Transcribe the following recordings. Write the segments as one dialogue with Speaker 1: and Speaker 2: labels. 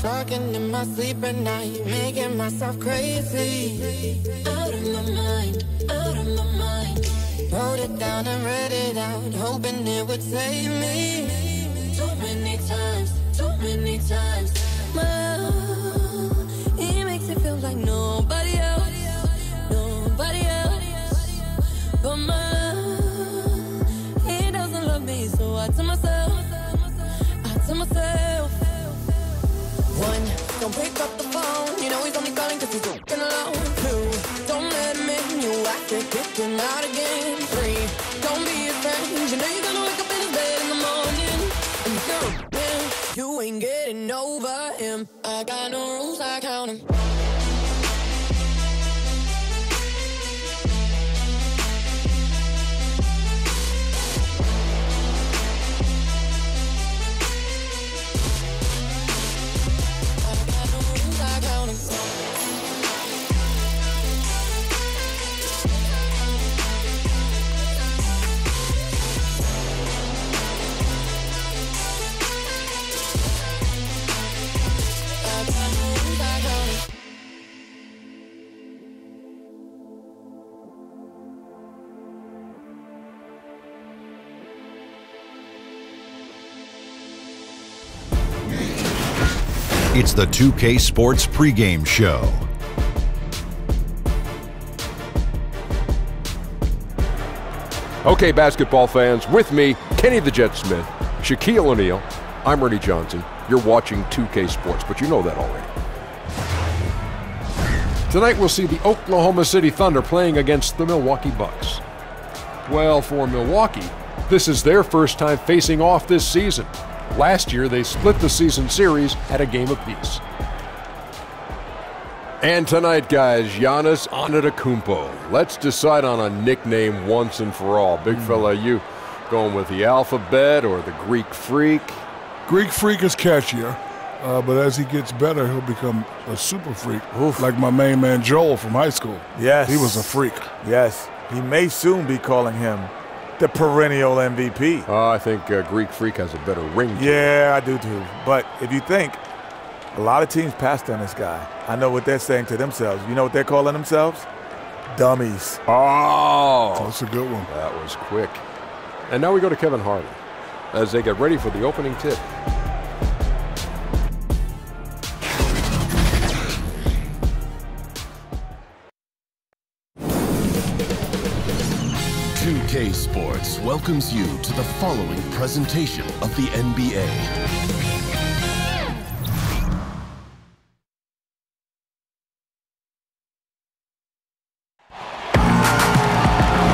Speaker 1: Talking in my sleep at night, making myself crazy. Out of my mind, out of my mind. Wrote it down and read it out, hoping it would save me. Too many times, too many times. Well, he makes it feel like nobody else, nobody else. But he doesn't love me, so I tell myself, one, don't pick up the phone, you know he's only calling cause he's looking alone. Two, don't let him in, you have to kick him out again. Three, don't be his friend, you know you're gonna wake up in his bed in the morning. And if you're a man, you ain't getting over him. I got no rules, I count him.
Speaker 2: It's the 2K Sports Pregame Show.
Speaker 3: Okay, basketball fans, with me, Kenny the Jet Smith, Shaquille O'Neal, I'm Ernie Johnson. You're watching 2K Sports, but you know that already. Tonight we'll see the Oklahoma City Thunder playing against the Milwaukee Bucks. Well, for Milwaukee, this is their first time facing off this season. Last year, they split the season series at a game apiece. And tonight, guys, Giannis Antetokounmpo. Let's decide on a nickname once and for all. Big fella, you going with the alphabet or the Greek Freak?
Speaker 4: Greek Freak is catchier, but as he gets better, he'll become a super freak. Oof. Like my main man Joel from high school.
Speaker 5: Yes.
Speaker 4: He was a freak.
Speaker 5: Yes. He may soon be calling him the perennial MVP.
Speaker 3: I think Greek Freak has a better ring to
Speaker 5: Yeah, I do too. But if you think, a lot of teams passed on this guy. I know what they're saying to themselves. You know what they're calling themselves? Dummies.
Speaker 3: Oh,
Speaker 4: that's a good one.
Speaker 3: That was quick. And now we go to Kevin Harlan as they get ready for the opening tip.
Speaker 6: K Sports welcomes you to the following presentation of the NBA.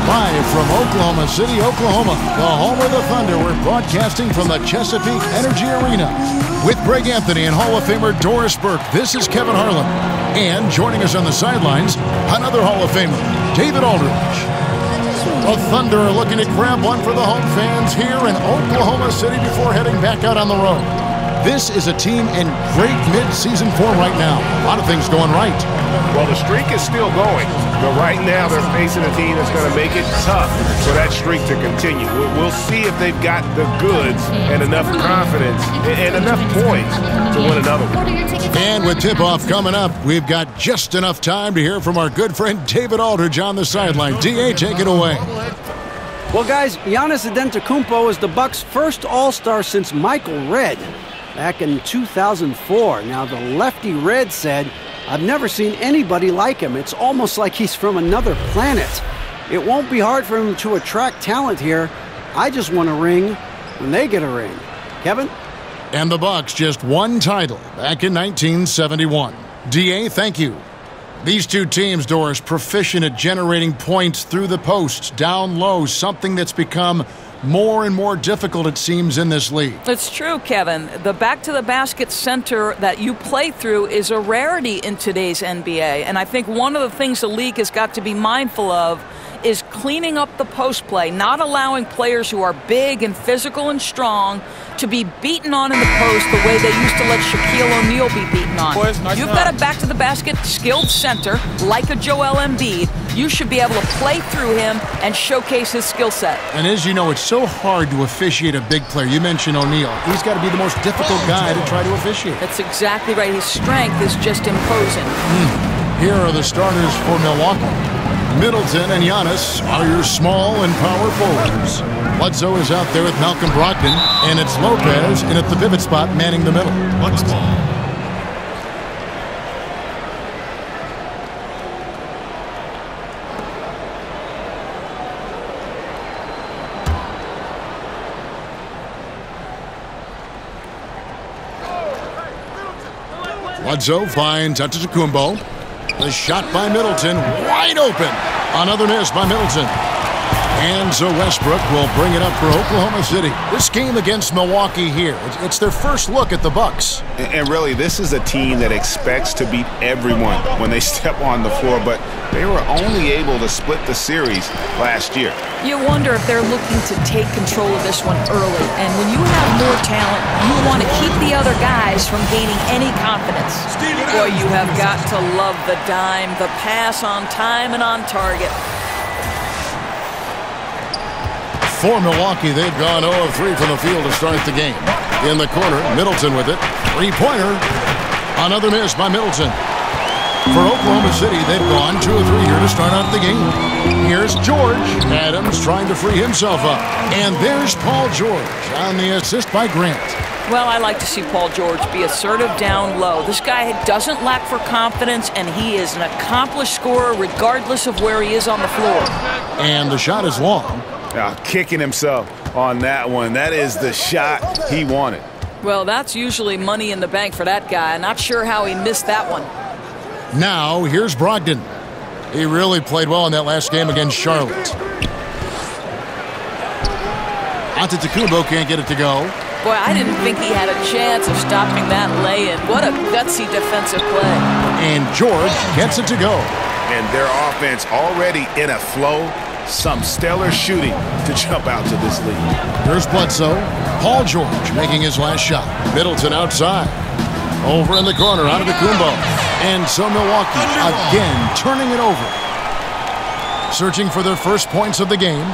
Speaker 7: Live from Oklahoma City, Oklahoma, the home of the Thunder, we're broadcasting from the Chesapeake Energy Arena. With Greg Anthony and Hall of Famer Doris Burke, this is Kevin Harlan. And joining us on the sidelines, another Hall of Famer, David Aldridge. The Thunder are looking to grab one for the home fans here in Oklahoma City before heading back out on the road. This is a team in great mid-season form right now. A lot of things going right.
Speaker 8: Well, the streak is still going, but right now they're facing a team that's going to make it tough for that streak to continue. We'll see if they've got the goods and enough confidence and enough points to win another one.
Speaker 7: And with tip-off coming up, we've got just enough time to hear from our good friend David Aldridge on the sideline. D.A., take it away.
Speaker 9: Well, guys, Giannis Antetokounmpo is the Bucks' first All-Star since Michael Redd back in 2004. Now, the lefty Red said, "I've never seen anybody like him. It's almost like he's from another planet. It won't be hard for him to attract talent here. I just want a ring when they get a ring." Kevin?
Speaker 7: And the Bucks just one title back in 1971. D.A., thank you. These two teams, Doris, proficient at generating points through the post, down low, something that's become more and more difficult, it seems, in this league.
Speaker 10: It's true, Kevin. The back-to-the-basket center that you play through is a rarity in today's NBA. And I think one of the things the league has got to be mindful of is cleaning up the post play, not allowing players who are big and physical and strong to be beaten on in the post the way they used to let Shaquille O'Neal be beaten on.
Speaker 5: Boys, nice
Speaker 10: You've
Speaker 5: job.
Speaker 10: got a back-to-the-basket skilled center like a Joel Embiid. You should be able to play through him and showcase his skill set.
Speaker 7: And as you know, it's so hard to officiate a big player. You mentioned O'Neal. He's got to be the most difficult guy to try to officiate.
Speaker 10: That's exactly right. His strength is just imposing.
Speaker 7: Here are the starters for Milwaukee. Middleton and Giannis are your small and power forwards. Bledsoe is out there with Malcolm Brogdon, and it's Lopez in at the pivot spot manning the middle. Bledsoe finds Antetokounmpo. The shot by Middleton, wide open. Another miss by Middleton. And so Westbrook will bring it up for Oklahoma City. This game against Milwaukee here, it's their first look at the Bucks.
Speaker 8: And really, this is a team that expects to beat everyone when they step on the floor, but they were only able to split the series last year.
Speaker 10: You wonder if they're looking to take control of this one early. And when you have more talent, you want to keep the other guys from gaining any confidence. Boy, you have got to love the dime, the pass on time and on target.
Speaker 7: For Milwaukee, they've gone 0 of 3 from the field to start the game. In the corner, Middleton with it. Three-pointer. Another miss by Middleton. For Oklahoma City, they've gone 2 of 3 here to start out the game. Here's George. Adams trying to free himself up. And there's Paul George on the assist by Grant.
Speaker 10: Well, I like to see Paul George be assertive down low. This guy doesn't lack for confidence, and he is an accomplished scorer regardless of where he is on the floor.
Speaker 7: And the shot is long.
Speaker 8: Kicking himself on that one. That is the shot he wanted.
Speaker 10: Well, that's usually money in the bank for that guy. Not sure how he missed that one.
Speaker 7: Now, here's Brogdon. He really played well in that last game against Charlotte. Antetokounmpo can't get it to go.
Speaker 10: Boy, I didn't think he had a chance of stopping that lay-in. What a gutsy defensive play.
Speaker 7: And George gets it to go.
Speaker 8: And their offense already in a flow. Some stellar shooting to jump out to this lead.
Speaker 7: Here's Bledsoe. Paul George making his last shot. Middleton outside. Over in the corner, Antetokounmpo. And so Milwaukee again turning it over. Searching for their first points of the game.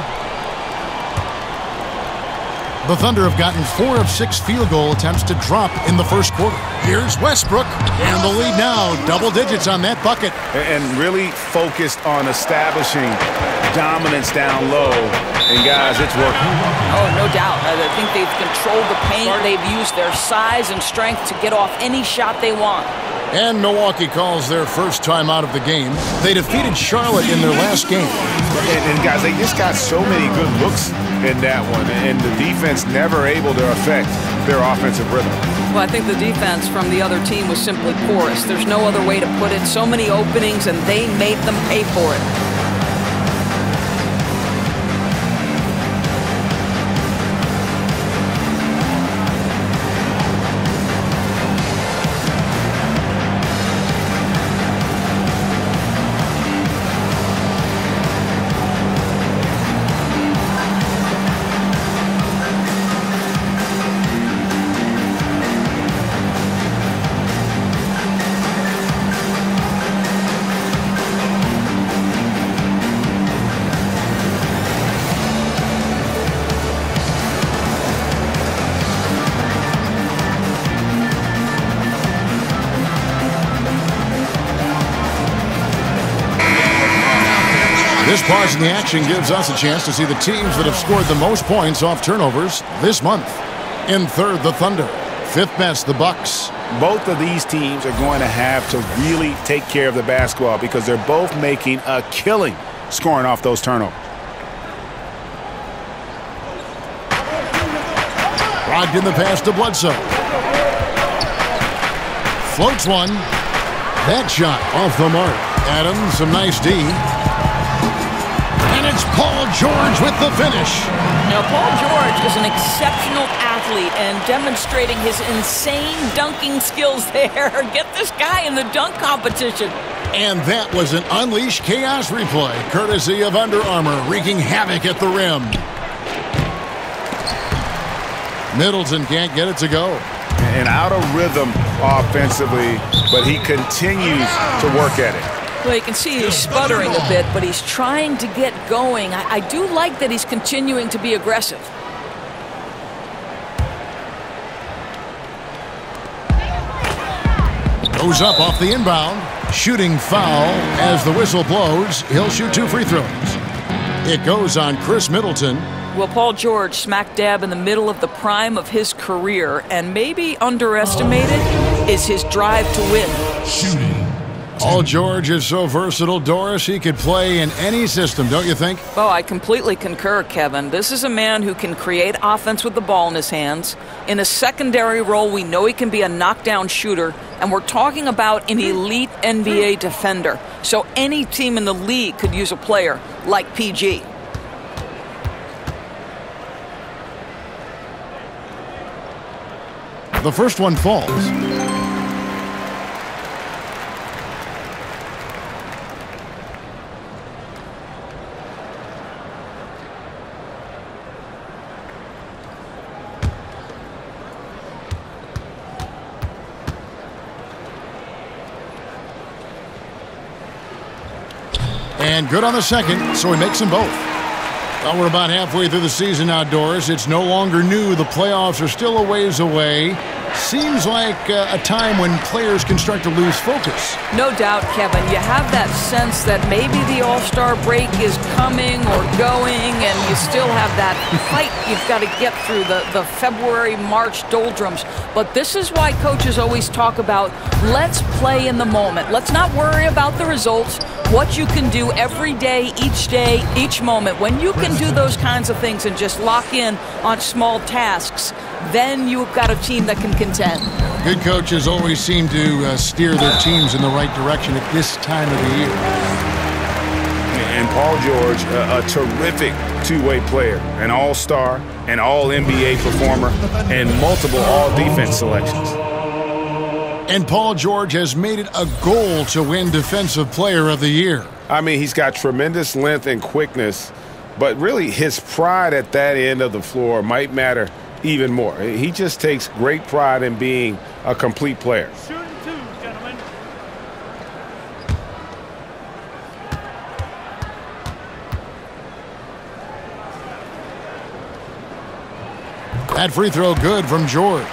Speaker 7: The Thunder have gotten 4 of 6 field goal attempts to drop in the first quarter. Here's Westbrook, and the lead now, double digits on that bucket.
Speaker 8: And really focused on establishing dominance down low. And guys, it's working.
Speaker 10: Oh, no doubt. I think they've controlled the paint. They've used their size and strength to get off any shot they want.
Speaker 7: And Milwaukee calls their first time out of the game. They defeated Charlotte in their last game.
Speaker 8: And guys, they just got so many good looks in that one, and the defense never able to affect their offensive rhythm.
Speaker 10: Well, I think the defense from the other team was simply porous. There's no other way to put it. So many openings, and they made them pay for it.
Speaker 7: This pause in the action gives us a chance to see the teams that have scored the most points off turnovers this month. In third, the Thunder. Fifth best, the Bucks.
Speaker 8: Both of these teams are going to have to really take care of the basketball because they're both making a killing scoring off those turnovers.
Speaker 7: Brogdon the pass to Bledsoe. Floats one. That shot off the mark. Adams, some nice D. And it's Paul George with the finish.
Speaker 10: Now, Paul George is an exceptional athlete athlete and demonstrating his insane dunking skills there. Get this guy in the dunk competition.
Speaker 7: And that was an Unleash Chaos replay, courtesy of Under Armour, wreaking havoc at the rim. Middleton can't get it to go.
Speaker 8: And out of rhythm offensively, but he continues to work at it.
Speaker 10: Well, you can see he's sputtering a bit, but he's trying to get going. I do like that he's continuing to be aggressive.
Speaker 7: Goes up off the inbound. Shooting foul as the whistle blows. He'll shoot 2 free throws. It goes on Chris Middleton.
Speaker 10: Well, Paul George smack dab in the middle of the prime of his career, and maybe underestimated is his drive to win.
Speaker 7: Shooting. Paul George is so versatile, Doris. He could play in any system, don't you think?
Speaker 10: Oh, I completely concur, Kevin. This is a man who can create offense with the ball in his hands. In a secondary role, we know he can be a knockdown shooter, and we're talking about an elite NBA defender. So any team in the league could use a player like PG.
Speaker 7: The first one falls. And good on the second, so he makes them both. Well, we're about halfway through the season outdoors. It's no longer new. The playoffs are still a ways away. Seems like a time when players can start to lose focus.
Speaker 10: No doubt, Kevin. You have that sense that maybe the All-Star break is coming or going, and you still have that fight you've got to get through, the February, March doldrums. But this is why coaches always talk about, let's play in the moment. Let's not worry about the results. What you can do every day, each moment. When you can do those kinds of things and just lock in on small tasks, then you've got a team that can contend.
Speaker 7: Good coaches always seem to steer their teams in the right direction at this time of the year.
Speaker 8: And Paul George, a terrific two-way player, an all-star, an all-NBA performer, and multiple all-defense selections.
Speaker 7: And Paul George has made it a goal to win Defensive Player of the Year.
Speaker 8: I mean, he's got tremendous length and quickness, but really his pride at that end of the floor might matter even more. He just takes great pride in being a complete player.
Speaker 11: Shooting 2, gentlemen.
Speaker 7: That free throw good from George.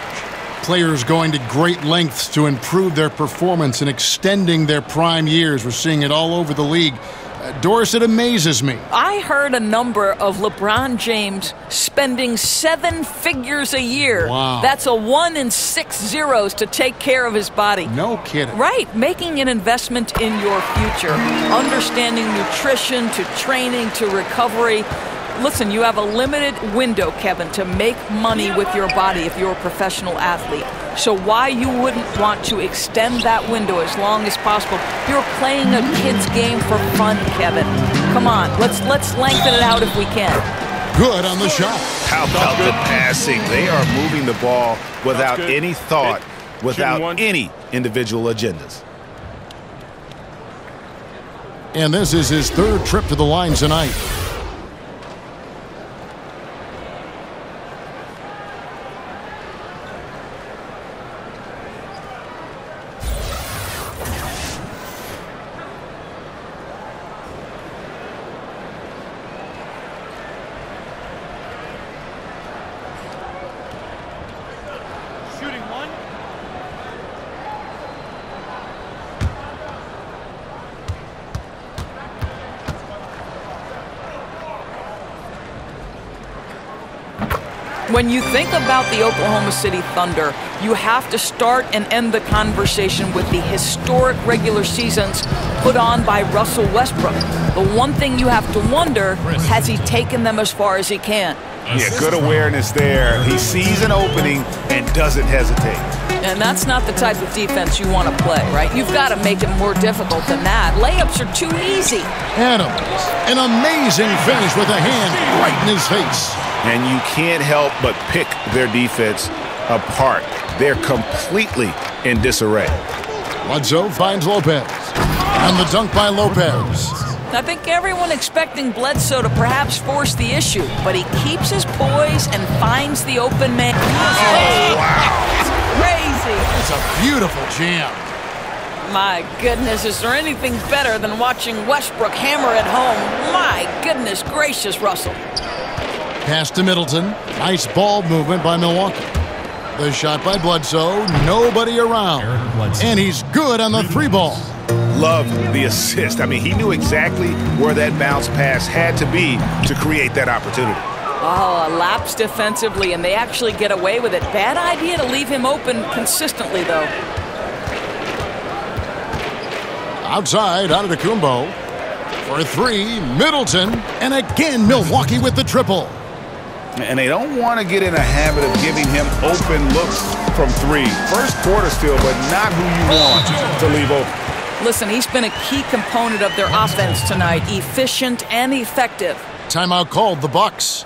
Speaker 7: Players going to great lengths to improve their performance and extending their prime years. We're seeing it all over the league. Doris, it amazes me.
Speaker 10: I heard a number of LeBron James spending 7 figures a year.
Speaker 7: Wow.
Speaker 10: That's a 1 in 6 zeros to take care of his body.
Speaker 7: No kidding.
Speaker 10: Right, making an investment in your future. Understanding nutrition, to training, to recovery. Listen, you have a limited window, Kevin, to make money with your body if you're a professional athlete. So why you wouldn't want to extend that window as long as possible? You're playing a kid's game for fun, Kevin. Come on, let's lengthen it out if we can.
Speaker 7: Good on the shot.
Speaker 8: How about the passing? They are moving the ball without any thought, without any individual agendas.
Speaker 7: And this is his 3rd trip to the line tonight.
Speaker 11: Shooting 1.
Speaker 10: When you think about the Oklahoma City Thunder, you have to start and end the conversation with the historic regular seasons put on by Russell Westbrook. The one thing you have to wonder, has he taken them as far as he can?
Speaker 8: Yeah, good awareness there. He sees an opening and doesn't hesitate.
Speaker 10: And that's not the type of defense you want to play, right? You've got to make it more difficult than that. Layups are too easy.
Speaker 7: Adams, an amazing finish with a hand right in his face.
Speaker 8: and you can't help but pick their defense apart. They're completely in disarray.
Speaker 7: Bledsoe finds Lopez. And the dunk by Lopez.
Speaker 10: I think everyone expecting Bledsoe to perhaps force the issue, but he keeps his poise and finds the open man.
Speaker 7: Oh, wow.
Speaker 10: It's crazy.
Speaker 7: It's a beautiful jam.
Speaker 10: My goodness, is there anything better than watching Westbrook hammer at home? My goodness gracious, Russell.
Speaker 7: Pass to Middleton. Nice ball movement by Milwaukee. The shot by Bledsoe. Nobody around. And he's good on the 3-ball.
Speaker 8: Loved the assist. I mean, he knew exactly where that bounce pass had to be to create that opportunity.
Speaker 10: Oh, a lapse defensively, and they actually get away with it. Bad idea to leave him open consistently, though.
Speaker 7: Outside, Antetokounmpo. For 3, Middleton. And again, Milwaukee with the triple.
Speaker 8: And they don't want to get in a habit of giving him open looks from 3. First quarter still, but not who you want to leave open.
Speaker 10: Listen, he's been a key component of their offense tonight. Efficient and effective.
Speaker 7: Timeout called, the Bucks.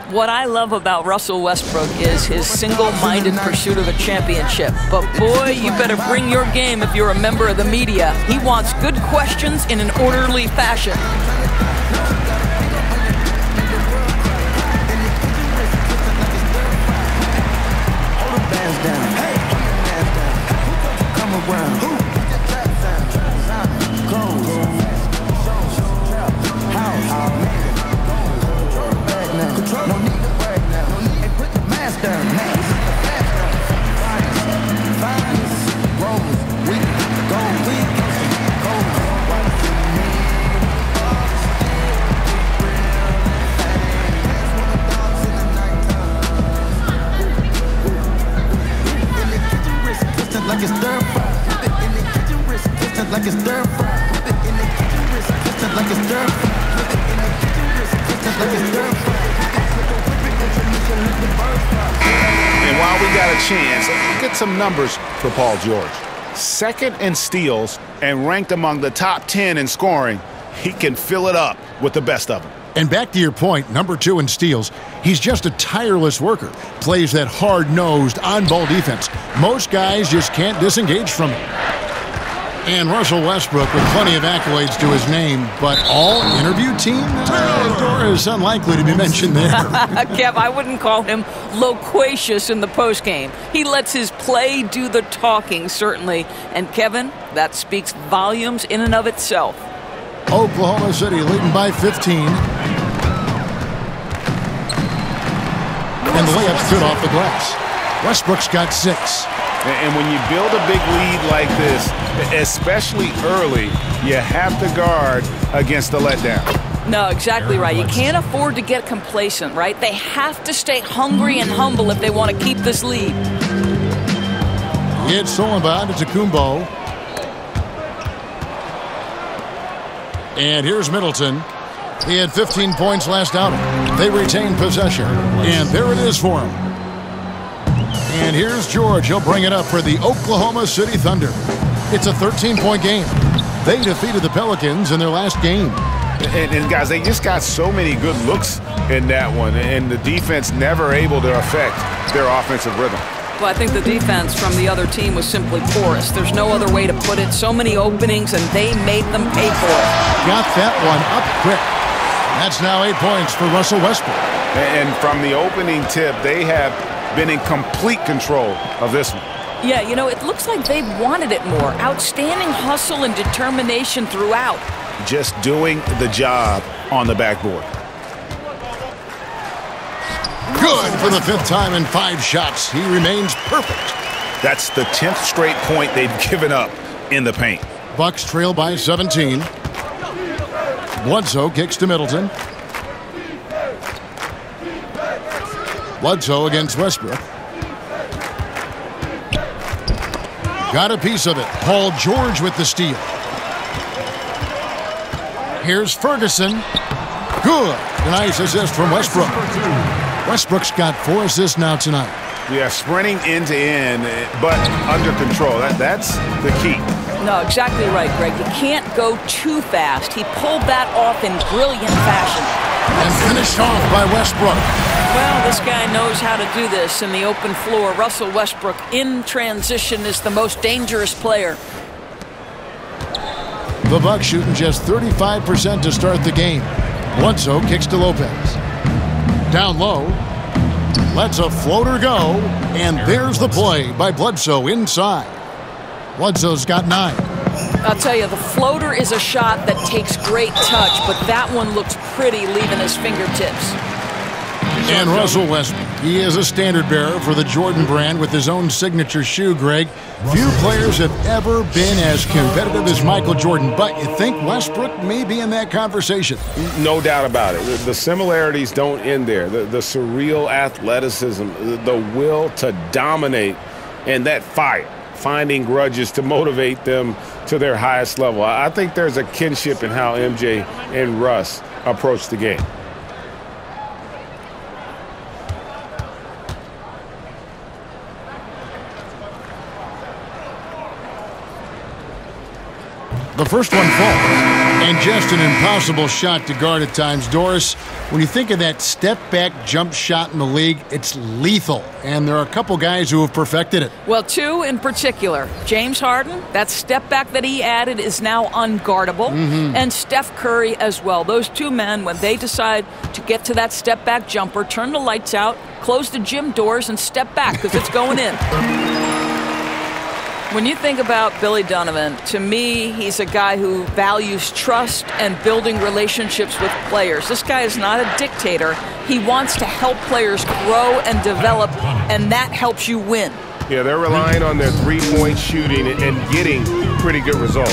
Speaker 10: What I love about Russell Westbrook is his single-minded pursuit of a championship. But boy, you better bring your game if you're a member of the media. He wants good questions in an orderly fashion.
Speaker 8: And while we got a chance, look at some numbers for Paul George. 2nd in steals and ranked among the top 10 in scoring. He can fill it up with the best of them.
Speaker 7: And back to your point, number 2 in steals, he's just a tireless worker. Plays that hard-nosed, on-ball defense. Most guys just can't disengage from it. And Russell Westbrook with plenty of accolades to his name, but all-interview team? Is unlikely to be mentioned there.
Speaker 10: Kev, I wouldn't call him loquacious in the postgame. He lets his play do the talking, certainly. And Kevin, that speaks volumes in and of itself.
Speaker 7: Oklahoma City leading by 15. And the layup's good off the glass. Westbrook's got 6.
Speaker 8: And when you build a big lead like this, especially early, you have to guard against the letdown.
Speaker 10: No, exactly right. You can't afford to get complacent, right? They have to stay hungry and humble if they want to keep this lead.
Speaker 7: It's stolen by Antetokounmpo. And here's Middleton. He had 15 points last outing. They retain possession. And there it is for him. And here's George. He'll bring it up for the Oklahoma City Thunder. It's a 13-point game. They defeated the Pelicans in their last game.
Speaker 8: And guys, they just got so many good looks in that one. And the defense never able to affect their offensive rhythm.
Speaker 10: Well, I think the defense from the other team was simply porous. There's no other way to put it. So many openings, and they made them pay for it.
Speaker 7: Got that one up quick. That's now 8 points for Russell Westbrook.
Speaker 8: And from the opening tip, they have been in complete control of this one.
Speaker 10: Yeah, you know, it looks like they wanted it more. Outstanding hustle and determination throughout.
Speaker 8: Just doing the job on the backboard.
Speaker 7: Good for the 5th time in 5 shots. He remains perfect.
Speaker 8: That's the 10th straight point they've given up in the paint.
Speaker 7: Bucks trail by 17. Bledsoe kicks to Middleton. Bledsoe against Westbrook. Got a piece of it. Paul George with the steal. Here's Ferguson. Good. A nice assist from Westbrook. Westbrook's got 4 assists now tonight.
Speaker 8: Yeah, sprinting end to end, but under control. That's the key.
Speaker 10: No, exactly right, Greg. You can't go too fast. He pulled that off in brilliant fashion.
Speaker 7: And finished off by Westbrook.
Speaker 10: Well, this guy knows how to do this in the open floor. Russell Westbrook in transition is the most dangerous player.
Speaker 7: The Bucks shooting just 35% to start the game. Bledsoe kicks to Lopez. Down low. Lets a floater go. And there's the play by Bledsoe inside. Bledsoe's got 9.
Speaker 10: I'll tell you, the floater is a shot that takes great touch, but that one looks pretty leaving his fingertips.
Speaker 7: And Russell Westbrook, he is a standard bearer for the Jordan brand with his own signature shoe, Greg. Few players have ever been as competitive as Michael Jordan, but you think Westbrook may be in that conversation?
Speaker 8: No doubt about it. The similarities don't end there. The surreal athleticism, the will to dominate, and that fire, finding grudges to motivate them to their highest level. I think there's a kinship in how MJ and Russ approach the game.
Speaker 7: The first one falls, and just an impossible shot to guard at times. Doris, when you think of that step-back jump shot in the league, it's lethal, and there are a couple guys who have perfected it.
Speaker 10: Well, 2 in particular. James Harden, that step-back that he added is now unguardable, and Steph Curry as well. Those 2 men, when they decide to get to that step-back jumper, turn the lights out, close the gym doors, and step back, because it's going in. When you think about Billy Donovan, to me, he's a guy who values trust and building relationships with players. This guy is not a dictator. He wants to help players grow and develop, and that helps you win.
Speaker 8: Yeah, they're relying on their three-point shooting and getting pretty good results.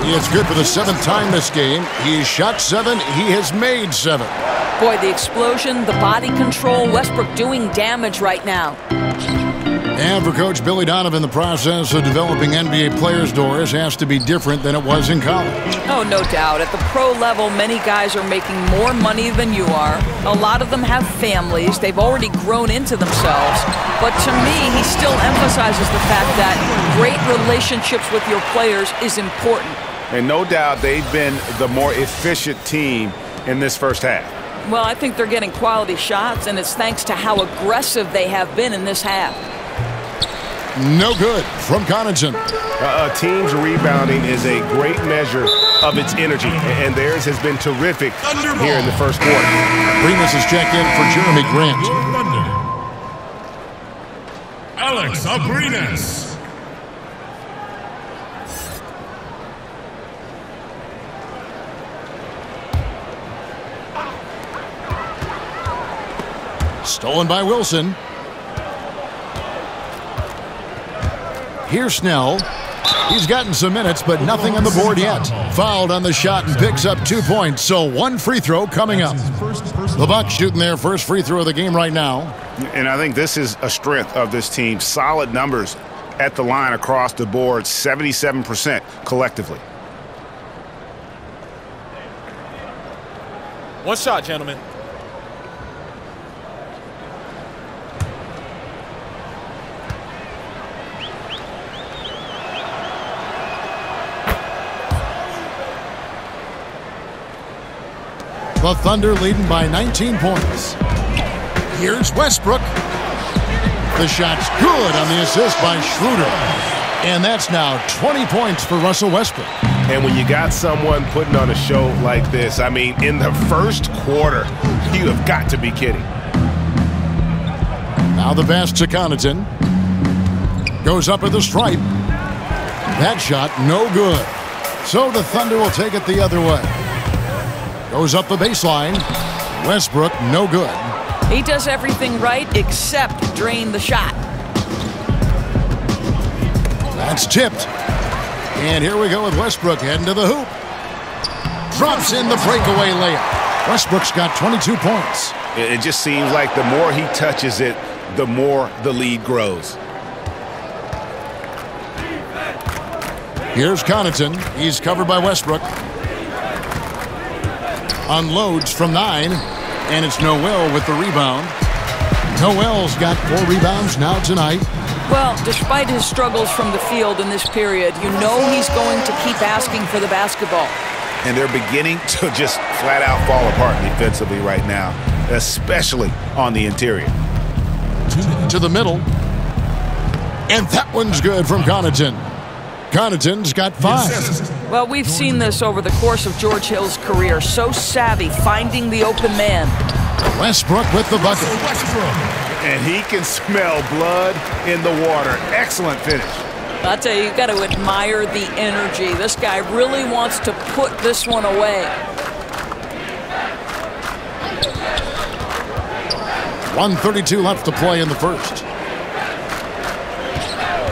Speaker 7: It's good for the 7th time this game. He's shot 7. He has made 7.
Speaker 10: Boy, the explosion, the body control, Westbrook doing damage right now.
Speaker 7: And for Coach Billy Donovan, the process of developing NBA players, Doris, has to be different than it was in college.
Speaker 10: Oh, no doubt. At the pro level, many guys are making more money than you are. A lot of them have families. They've already grown into themselves. But to me, he still emphasizes the fact that great relationships with your players is important.
Speaker 8: And no doubt they've been the more efficient team in this first half.
Speaker 10: Well, I think they're getting quality shots, and it's thanks to how aggressive they have been in this half.
Speaker 7: No good from Connaughton.
Speaker 8: A team's rebounding is a great measure of its energy, and theirs has been terrific here in the first quarter.
Speaker 7: Remus is checked in for Jeremy Grant.
Speaker 12: Alex Abrinas.
Speaker 7: Stolen by Wilson. Here's Snell. He's gotten some minutes, but nothing on the board yet. Fouled on the shot and picks up 2 points, so 1 free throw coming up. The Bucks shooting their first free throw of the game right now.
Speaker 8: And I think this is a strength of this team. Solid numbers at the line across the board, 77% collectively.
Speaker 11: One shot, gentlemen.
Speaker 7: The Thunder leading by 19 points. Here's Westbrook. The shot's good on the assist by Schroeder. And that's now 20 points for Russell Westbrook.
Speaker 8: And when you got someone putting on a show like this, I mean, in the first quarter, you have got to be kidding.
Speaker 7: Now the pass to Connaughton. Goes up at the stripe. That shot, no good. So the Thunder will take it the other way. Goes up the baseline. Westbrook, no good.
Speaker 10: He does everything right except drain the shot.
Speaker 7: That's tipped. And here we go with Westbrook heading to the hoop. Drops in the breakaway layup. Westbrook's got 22 points.
Speaker 8: It just seems like the more he touches it, the more the lead grows.
Speaker 7: Here's Connaughton. He's covered by Westbrook. Unloads from 9, and it's Noel with the rebound. Noel's got 4 rebounds now tonight.
Speaker 10: Well, despite his struggles from the field in this period, you know he's going to keep asking for the basketball.
Speaker 13: and they're beginning to just flat out fall apart defensively right now, especially on the interior.
Speaker 7: To the middle. And that one's good from Connaughton. Connaughton's got 5.
Speaker 10: Well, we've seen this over the course of George Hill's career. So savvy, finding the open man.
Speaker 7: Westbrook with the bucket.
Speaker 13: And he can smell blood in the water. Excellent finish.
Speaker 10: I'll tell you, you've got to admire the energy. This guy really wants to put this one away.
Speaker 7: 1:32 left to play in the first.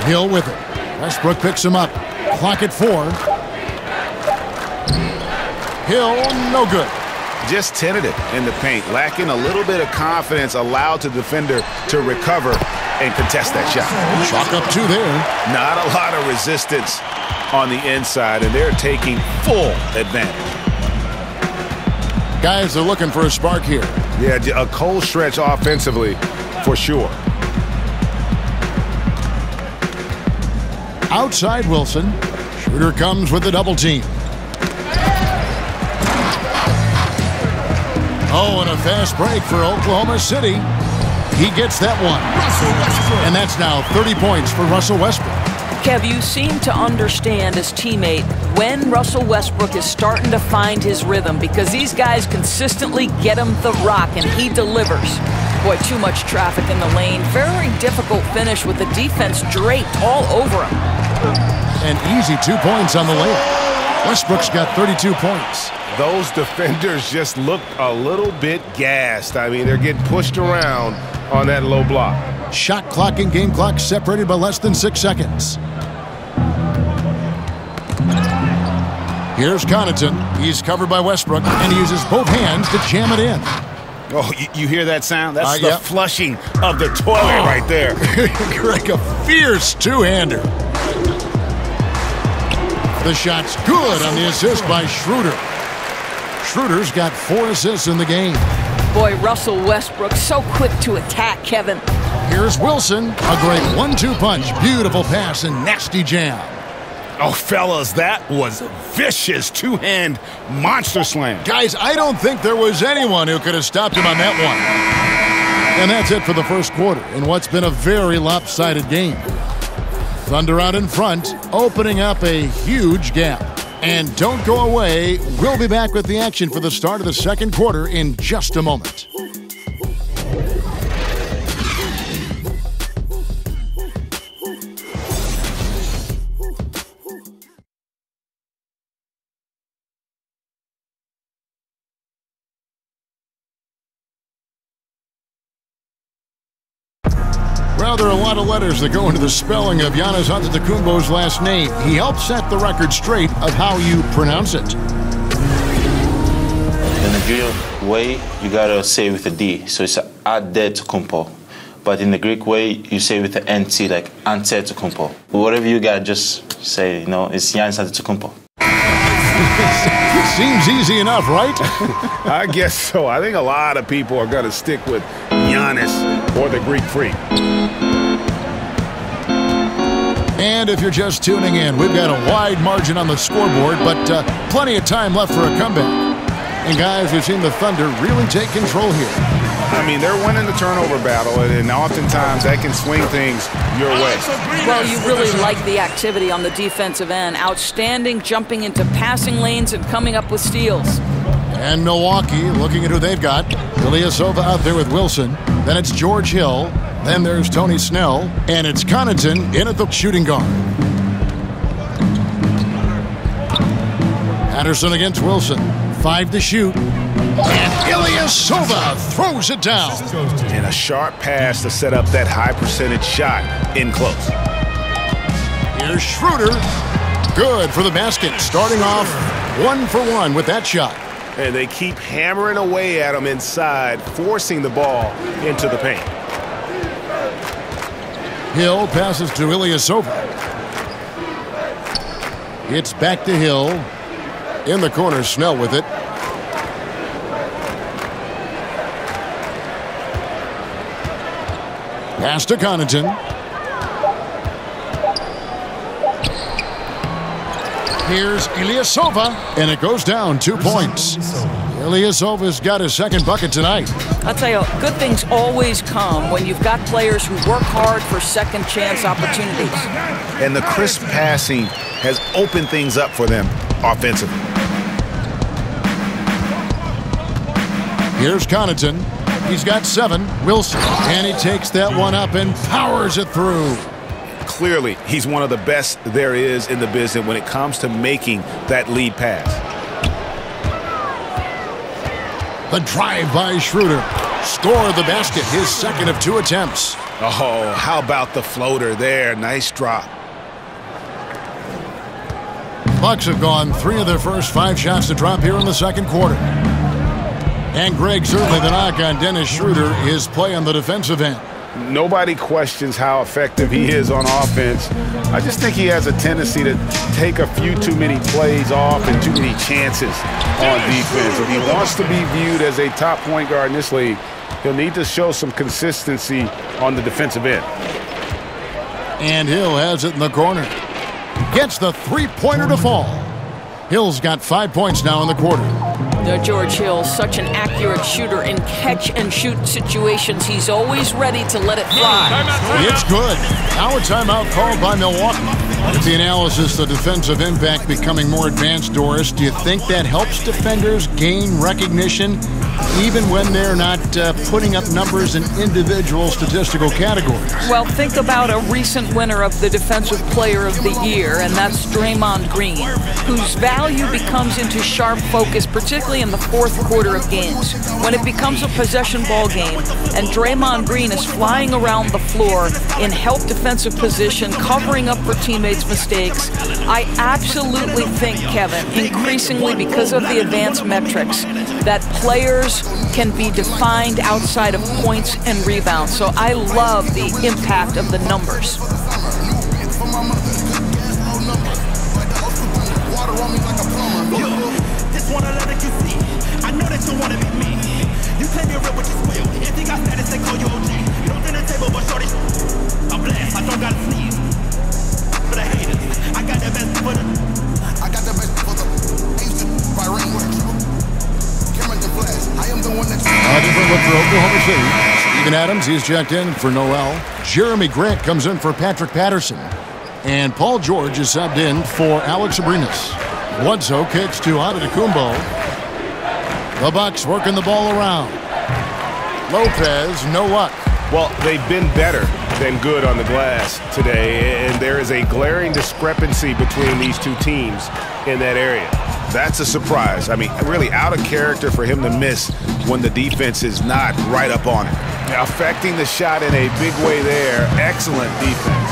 Speaker 7: Hill with it. Westbrook picks him up. Clock at 4. Hill, no good.
Speaker 13: Just tentative in the paint, lacking a little bit of confidence, allowed the defender to recover and contest that shot.
Speaker 7: Chalk up 2 there.
Speaker 13: Not a lot of resistance on the inside, and they're taking full advantage.
Speaker 7: Guys are looking for a spark here.
Speaker 8: Yeah, a cold stretch offensively for sure.
Speaker 7: Outside Wilson. Schroeder comes with the double team. Oh, and a fast break for Oklahoma City. He gets that one. And that's now 30 points for Russell Westbrook.
Speaker 10: Kev, you seem to understand his teammate when Russell Westbrook is starting to find his rhythm, because these guys consistently get him the rock, and he delivers. Boy, too much traffic in the lane. Very difficult finish with the defense draped all over him.
Speaker 7: An easy 2 points on the layup. Westbrook's got 32 points.
Speaker 8: Those defenders just look a little bit gassed. I mean, they're getting pushed around on that low block.
Speaker 7: Shot clock and game clock separated by less than 6 seconds. Here's Connaughton. He's covered by Westbrook, and he uses both hands to jam it in.
Speaker 13: Oh, you hear that sound? That's the flushing of the toilet right there.
Speaker 7: Like a fierce two-hander. The shot's good on the assist by Schroeder. Schroeder's got 4 assists in the game.
Speaker 10: Boy, Russell Westbrook so quick to attack, Kevin.
Speaker 7: Here's Wilson. A great 1-2 punch. Beautiful pass and nasty jam.
Speaker 13: Oh, fellas, that was a vicious two-hand monster slam.
Speaker 7: Guys, I don't think there was anyone who could have stopped him on that one. And that's it for the first quarter in what's been a very lopsided game. Thunder out in front, opening up a huge gap. And don't go away. We'll be back with the action for the start of the second quarter in just a moment. Well, there are a lot of letters that go into the spelling of Giannis Antetokounmpo's last name. He helped set the record straight of how you pronounce it.
Speaker 14: In the Greek way, you gotta say with a D, so it's Antetokounmpo. But in the Greek way, you say with the NT, like Antetokounmpo. Whatever you got, just say, it's Giannis Antetokounmpo.
Speaker 7: It seems easy enough, right?
Speaker 8: I guess so. I think a lot of people are going to stick with Giannis or the Greek Freak.
Speaker 7: And if you're just tuning in, we've got a wide margin on the scoreboard, but plenty of time left for a comeback. And guys, we've seen the Thunder really take control here.
Speaker 8: I mean, they're winning the turnover battle, and oftentimes that can swing things your way.
Speaker 10: Well, you really like the activity on the defensive end. Outstanding, jumping into passing lanes and coming up with steals.
Speaker 7: And Milwaukee, looking at who they've got. Ilyasova out there with Wilson. Then it's George Hill. Then there's Tony Snell. And it's Connaughton in at the shooting guard. Patterson against Wilson. 5 to shoot. And Ilyasova throws it down.
Speaker 13: And a sharp pass to set up that high percentage shot in close.
Speaker 7: Here's Schroeder. Good for the basket. Starting off 1 for 1 with that shot.
Speaker 8: And they keep hammering away at him inside, forcing the ball into the paint.
Speaker 7: Hill passes to Ilyasova. It's back to Hill. In the corner, Snell with it. Pass to Connaughton. Here's Ilyasova, and it goes down 2 points. Ilyasova's got his second bucket tonight.
Speaker 10: I'll tell you, good things always come when you've got players who work hard for second chance opportunities.
Speaker 13: And the crisp passing has opened things up for them offensively.
Speaker 7: Here's Connaughton. He's got 7. Wilson. And he takes that one up and powers it through.
Speaker 13: Clearly, he's one of the best there is in the business when it comes to making that lead pass.
Speaker 7: The drive by Schroeder. Score the basket, his second of 2 attempts.
Speaker 13: Oh, how about the floater there? Nice drop.
Speaker 7: Bucks have gone 3 of their first 5 shots to drop here in the second quarter. And Greg, certainly the knock on Dennis Schroeder is play on the defensive end.
Speaker 8: Nobody questions how effective he is on offense. I just think he has a tendency to take a few too many plays off and too many chances on defense. If he wants to be viewed as a top point guard in this league, he'll need to show some consistency on the defensive end.
Speaker 7: And Hill has it in the corner. Gets the three-pointer to fall. Hill's got 5 points now in the quarter.
Speaker 10: George Hill, such an accurate shooter in catch-and-shoot situations. He's always ready to let it fly.
Speaker 7: It's good. Now a timeout called by Milwaukee. With the analysis, the defensive impact becoming more advanced, Doris, do you think that helps defenders gain recognition even when they're not putting up numbers in individual statistical categories?
Speaker 10: Well, think about a recent winner of the Defensive Player of the Year, and that's Draymond Green, whose value becomes into sharp focus, particularly in the fourth quarter of games, when it becomes a possession ball game, and Draymond Green is flying around the floor in help defensive position, covering up for teammates' mistakes. I absolutely think, Kevin, increasingly because of the advanced metrics, that players can be defined outside of points and rebounds. So I love the impact of the numbers.
Speaker 7: A different look for Oklahoma City. Steven Adams, he's checked in for Noel. Jeremy Grant comes in for Patrick Patterson. And Paul George is subbed in for Alex Abrinas. Bledsoe kicks to Antetokounmpo. The Bucks working the ball around. Lopez, no luck.
Speaker 8: Well, they've been better than good on the glass today, and there is a glaring discrepancy between these two teams in that area.
Speaker 13: That's a surprise. I mean, really out of character for him to miss when the defense is not right up on it.
Speaker 8: Affecting the shot in a big way there. Excellent defense.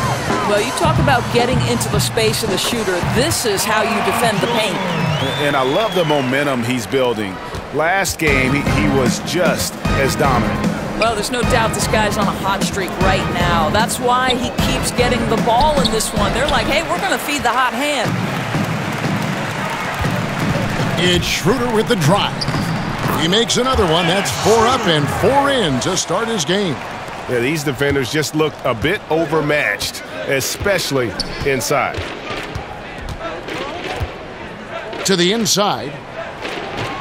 Speaker 10: Well, you talk about getting into the space of the shooter. This is how you defend the paint.
Speaker 8: And I love the momentum he's building. Last game, he was just as dominant.
Speaker 10: Well, there's no doubt this guy's on a hot streak right now. That's why he keeps getting the ball in this one. They're like, hey, we're going to feed the hot hand.
Speaker 7: It's Schroeder with the drive. He makes another one. That's 4 up and 4 in to start his game.
Speaker 8: Yeah, these defenders just looked a bit overmatched, especially inside.
Speaker 7: To the inside.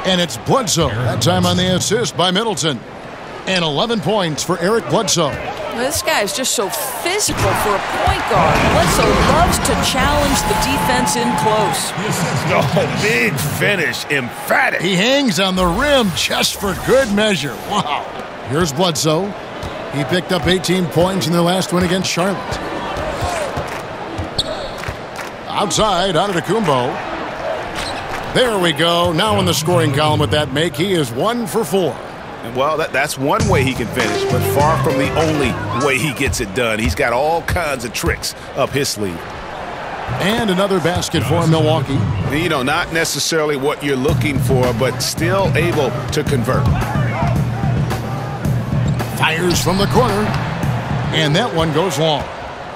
Speaker 7: And it's Bledsoe. That time on the assist by Middleton. And 11 points for Eric Bledsoe.
Speaker 10: This guy is just so physical for a point guard. Bledsoe loves to challenge the defense in close.
Speaker 13: Oh, big finish. Emphatic.
Speaker 7: He hangs on the rim just for good measure. Wow. Here's Bledsoe. He picked up 18 points in their last win against Charlotte. Outside, Antetokounmpo. There we go. Now in the scoring column with that make, he is 1 for 4.
Speaker 13: Well, that's one way he can finish, but far from the only way he gets it done. He's got all kinds of tricks up his sleeve.
Speaker 7: And another basket for Milwaukee.
Speaker 13: You know, not necessarily what you're looking for, but still able to convert.
Speaker 7: Fires from the corner. And that one goes long.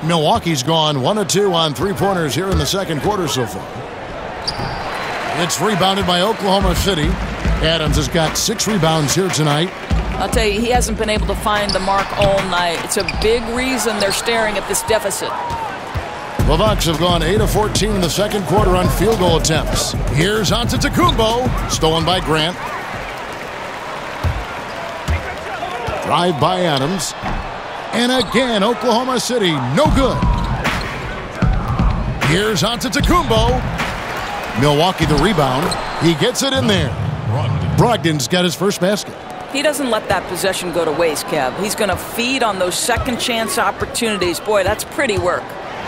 Speaker 7: Milwaukee's gone 1 of 2 on three-pointers here in the second quarter so far. It's rebounded by Oklahoma City. Adams has got 6 rebounds here tonight.
Speaker 10: I'll tell you, he hasn't been able to find the mark all night. It's a big reason they're staring at this deficit.
Speaker 7: The Bucks have gone 8 of 14 in the second quarter on field goal attempts. Here's Antetokounmpo, stolen by Grant. Drive by Adams. And again, Oklahoma City, no good. Here's Antetokounmpo. Milwaukee the rebound. He gets it in there. Brogdon's got his first basket.
Speaker 10: He doesn't let that possession go to waste, Kev. He's going to feed on those second chance opportunities. Boy, that's pretty work.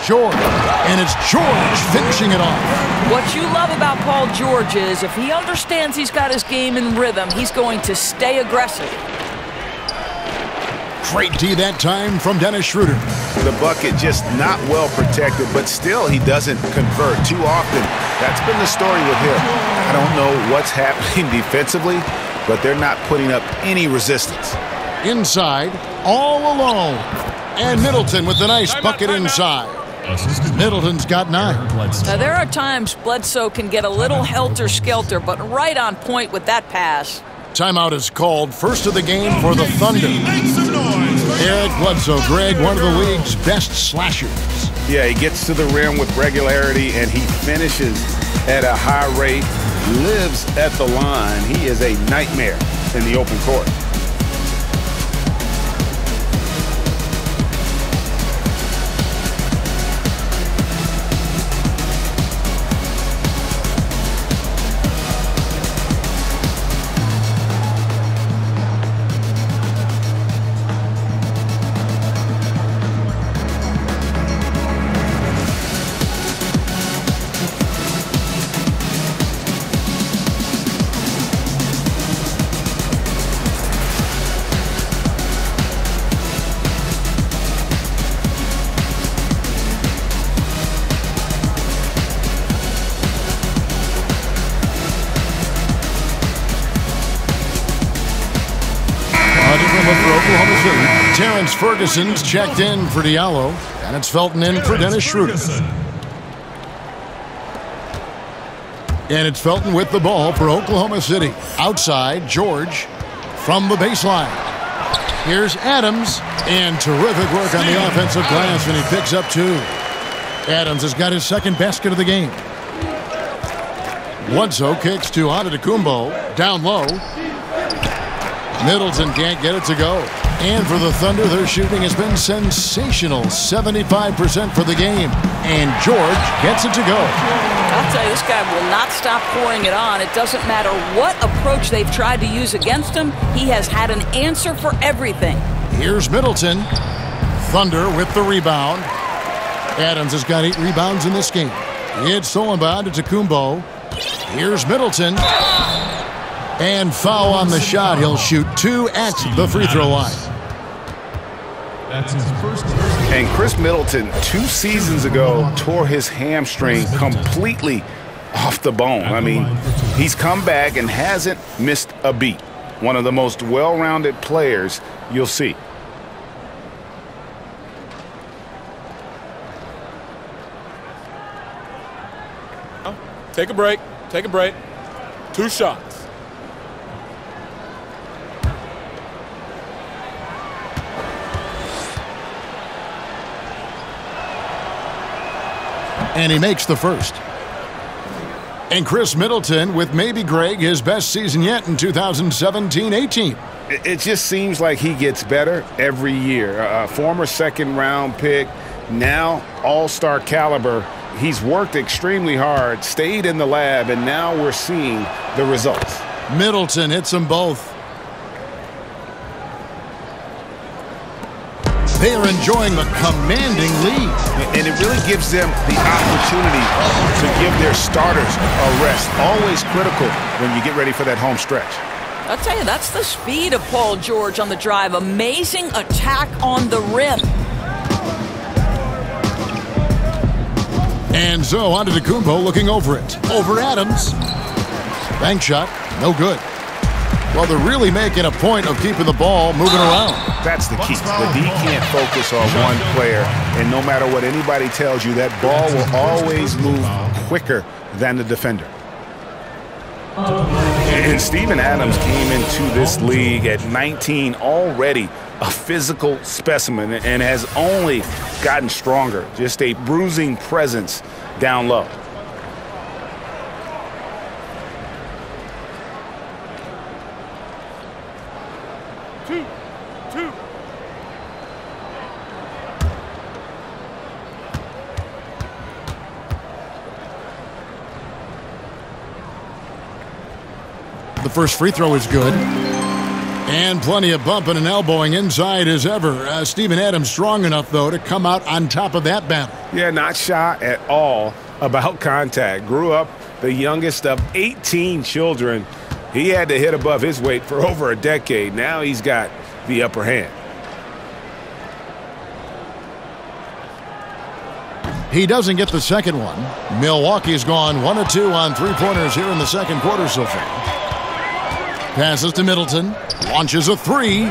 Speaker 7: George, and it's George finishing it off.
Speaker 10: What you love about Paul George is if he understands he's got his game in rhythm, he's going to stay aggressive.
Speaker 7: Great D that time from Dennis Schroeder.
Speaker 13: The bucket just not well protected, but still he doesn't convert too often. That's been the story with him. I don't know what's happening defensively, but they're not putting up any resistance.
Speaker 7: Inside, all alone. And Middleton with the nice bucket inside. Middleton's got 9.
Speaker 10: Now, there are times Bledsoe can get a little helter-skelter, but right on point with that pass.
Speaker 7: Timeout is called. First of the game for the Thunder. Eric Bledsoe, Greg, one of the league's best slashers.
Speaker 13: Yeah, he gets to the rim with regularity, and he finishes at a high rate, lives at the line. He is a nightmare in the open court.
Speaker 7: Terrence Ferguson's checked in for Diallo, and it's Felton in for Dennis Schroeder. And it's Felton with the ball for Oklahoma City. Outside, George from the baseline. Here's Adams, and terrific work on the offensive glass, and he picks up 2. Adams has got his second basket of the game. Bledsoe kicks to Antetokounmpo, down low. Middleton can't get it to go. And for the Thunder, their shooting has been sensational. 75% for the game. And George gets it to go.
Speaker 10: I'll tell you, this guy will not stop pouring it on. It doesn't matter what approach they've tried to use against him. He has had an answer for everything.
Speaker 7: Here's Middleton. Thunder with the rebound. Adams has got 8 rebounds in this game. It's stolen by Antetokounmpo. Here's Middleton. And foul on the shot. He'll shoot 2 at the free throw line.
Speaker 13: That's his first. And Chris Middleton, 2 seasons ago, tore his hamstring completely off the bone. I mean, he's come back and hasn't missed a beat. One of the most well-rounded players you'll see.
Speaker 15: Take a break. Take a break. 2 shots.
Speaker 7: And he makes the first. And Chris Middleton with maybe, Greg, his best season yet in 2017-18.
Speaker 13: It just seems like he gets better every year. A former second-round pick, now all-star caliber. He's worked extremely hard, stayed in the lab, and now we're seeing the results.
Speaker 7: Middleton hits them both. They are enjoying the commanding lead.
Speaker 13: And it really gives them the opportunity to give their starters a rest. Always critical when you get ready for that home stretch.
Speaker 10: I'll tell you, that's the speed of Paul George on the drive. Amazing attack on the rim.
Speaker 7: And so Antetokounmpo looking over it. Over Adams. Bank shot, no good. Well, they're really making a point of keeping the ball moving around.
Speaker 13: That's the key. The D can't focus on one player, and no matter what anybody tells you, that ball will always move quicker than the defender. And Steven Adams came into this league at 19 already a physical specimen and has only gotten stronger. Just a bruising presence down low.
Speaker 7: The first free throw is good. And plenty of bumping and elbowing inside as ever. Steven Adams strong enough, though, to come out on top of that battle.
Speaker 8: Yeah, not shy at all about contact. Grew up the youngest of 18 children. He had to hit above his weight for over a decade. Now he's got the upper hand.
Speaker 7: He doesn't get the second one. Milwaukee's gone 1 of 2 on three-pointers here in the second quarter so far. Passes to Middleton. Launches a three.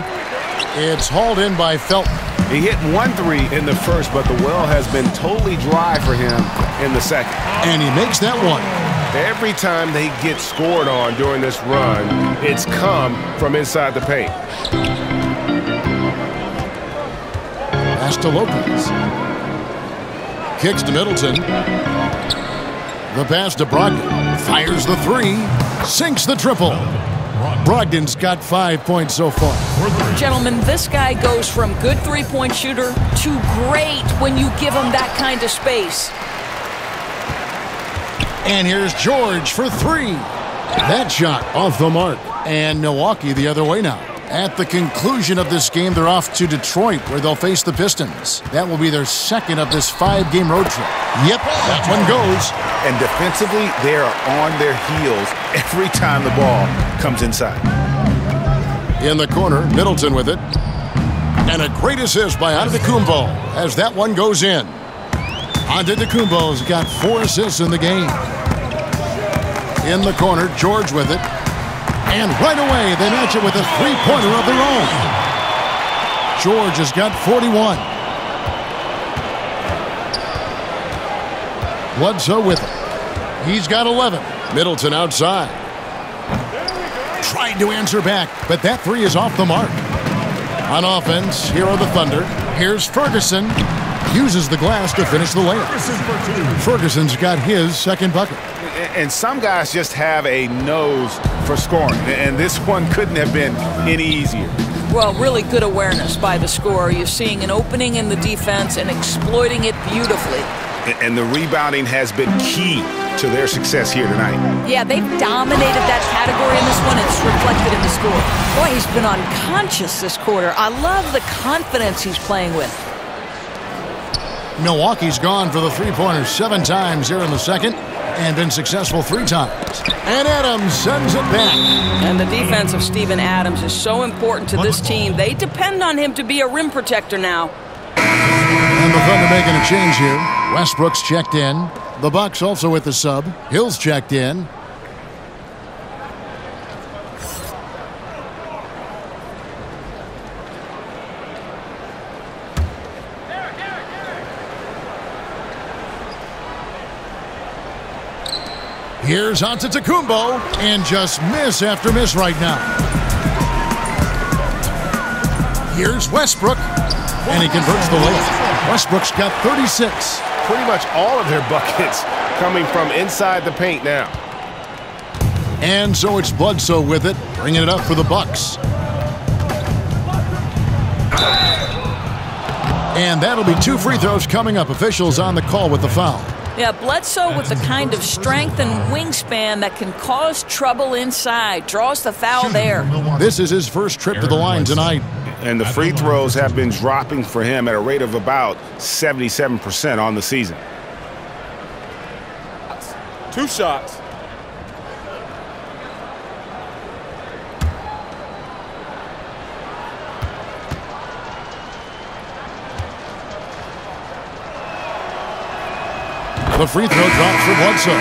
Speaker 7: It's hauled in by Felton.
Speaker 8: He hit 1 3 in the first, but the well has been totally dry for him in the second.
Speaker 7: And he makes that one.
Speaker 8: Every time they get scored on during this run, it's come from inside the paint.
Speaker 7: Pass to Lopez. Kicks to Middleton. The pass to Brogdon. Fires the three. Sinks the triple. Brogdon's got 5 points so far.
Speaker 10: Gentlemen, this guy goes from good three-point shooter to great when you give him that kind of space.
Speaker 7: And here's George for three. That shot off the mark. And Milwaukee the other way now. At the conclusion of this game, they're off to Detroit, where they'll face the Pistons. That will be their second of this 5-game road trip. Yep, that one goes.
Speaker 13: And defensively, they are on their heels every time the ball comes inside.
Speaker 7: In the corner, Middleton with it. And a great assist by Antetokounmpo as that one goes in. Antetokounmpo's got 4 assists in the game. In the corner, George with it. And right away, they match it with a three-pointer of their own. George has got 41. Bledsoe with it. He's got 11. Middleton outside. Trying to answer back, but that three is off the mark. On offense, here are the Thunder. Here's Ferguson. Uses the glass to finish the layup. Ferguson's got his second bucket.
Speaker 13: And some guys just have a nose for scoring, and this one couldn't have been any easier.
Speaker 10: Well, really good awareness by the scorer. You're seeing an opening in the defense and exploiting it beautifully.
Speaker 13: And the rebounding has been key to their success here tonight.
Speaker 10: Yeah, they've dominated that category in this one. It's reflected in the score. Boy, he's been unconscious this quarter. I love the confidence he's playing with.
Speaker 7: Milwaukee's gone for the three-pointers 7 times here in the second and been successful 3 times. And Adams sends it back.
Speaker 10: And the defense of Steven Adams is so important to this team. They depend on him to be a rim protector now.
Speaker 7: And the Thunder making a change here. Westbrook's checked in. The Bucks also with the sub. Hill's checked in. Here's Antetokounmpo, and just miss after miss right now. Here's Westbrook, and he converts the layup. Westbrook's got 36.
Speaker 8: Pretty much all of their buckets coming from inside the paint now.
Speaker 7: And so it's Bledsoe with it, bringing it up for the Bucks. And that'll be 2 free throws coming up. Officials on the call with the foul.
Speaker 10: Yeah, Bledsoe with the kind of strength and wingspan that can cause trouble inside. Draws the foul there.
Speaker 7: This is his first trip to the line tonight.
Speaker 13: And the free throws have been dropping for him at a rate of about 77% on the season.
Speaker 15: 2 shots.
Speaker 7: The free throw drops for Bledsoe.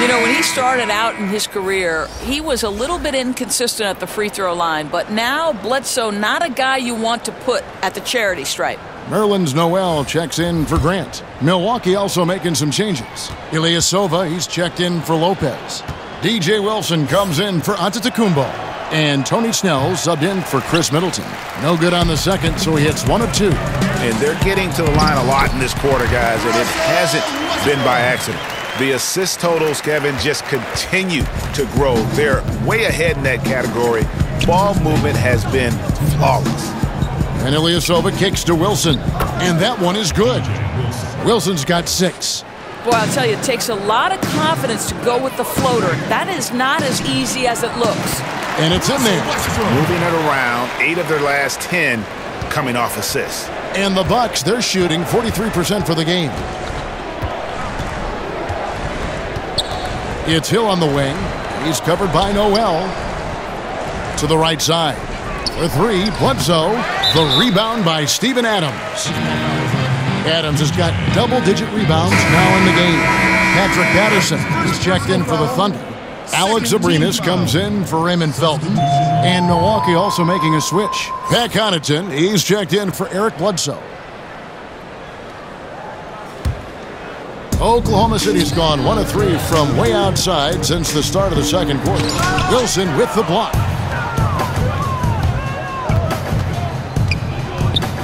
Speaker 10: You know, when he started out in his career, he was a little bit inconsistent at the free throw line, but now Bledsoe, not a guy you want to put at the charity stripe.
Speaker 7: Nerlens Noel checks in for Grant. Milwaukee also making some changes. Ilyasova, he's checked in for Lopez. DJ Wilson comes in for Antetokounmpo. And Tony Snell subbed in for Chris Middleton. No good on the second, so he hits 1 of 2.
Speaker 13: And they're getting to the line a lot in this quarter, guys, and it hasn't been by accident. The assist totals, Kevin, just continue to grow. They're way ahead in that category. Ball movement has been flawless.
Speaker 7: And Ilyasova kicks to Wilson, and that one is good. Wilson's got 6.
Speaker 10: Boy, I'll tell you, it takes a lot of confidence to go with the floater. That is not as easy as it looks.
Speaker 7: And it's in there.
Speaker 13: Moving it around, 8 of their last 10 coming off assists.
Speaker 7: And the Bucks, they're shooting 43% for the game. It's Hill on the wing. He's covered by Noel. To the right side. For 3, Bledsoe. The rebound by Steven Adams. Adams has got double-digit rebounds now in the game. Patrick Patterson is checked in for the Thunder. Alex Abrinas comes in for Raymond Felton. And Milwaukee also making a switch. Pat Connaughton, he's checked in for Eric Bledsoe. Oklahoma City's gone 1 of 3 from way outside since the start of the second quarter. Wilson with the block.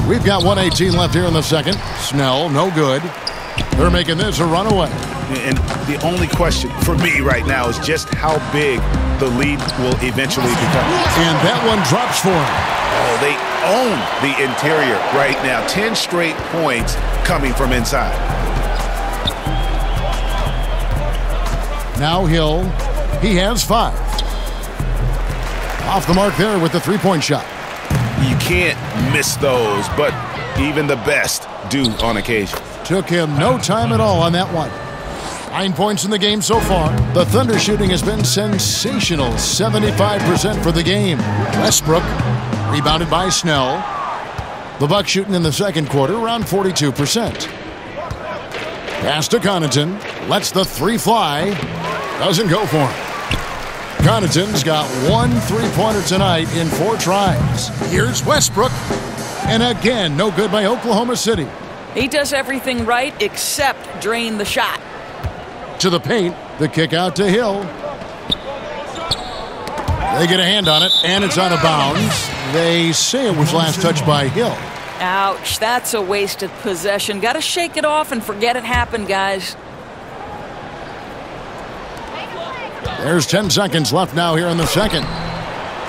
Speaker 7: We've got 1:18 left here in the second. Snell, no good. They're making this a runaway.
Speaker 13: And the only question for me right now is just how big the lead will eventually become.
Speaker 7: And that one drops for him.
Speaker 13: Oh, they own the interior right now. 10 straight points coming from inside.
Speaker 7: Now Hill, he has 5. Off the mark there with the three-point shot.
Speaker 13: You can't miss those, but even the best do on occasion.
Speaker 7: Took him no time at all on that one. 9 points in the game so far. The Thunder shooting has been sensational. 75% for the game. Westbrook, rebounded by Snell. The Bucks shooting in the second quarter around 42%. Pass to Connaughton. Lets the 3 fly. Doesn't go for him. Connaughton's got 1 3-pointer tonight in 4 tries. Here's Westbrook. And again, no good by Oklahoma City.
Speaker 10: He does everything right except drain the shot.
Speaker 7: To the paint, the kick out to Hill. They get a hand on it, and it's out of bounds. They say it was last touched by Hill.
Speaker 10: Ouch, that's a wasted possession. Got to shake it off and forget it happened, guys.
Speaker 7: There's 10 seconds left now here in the second.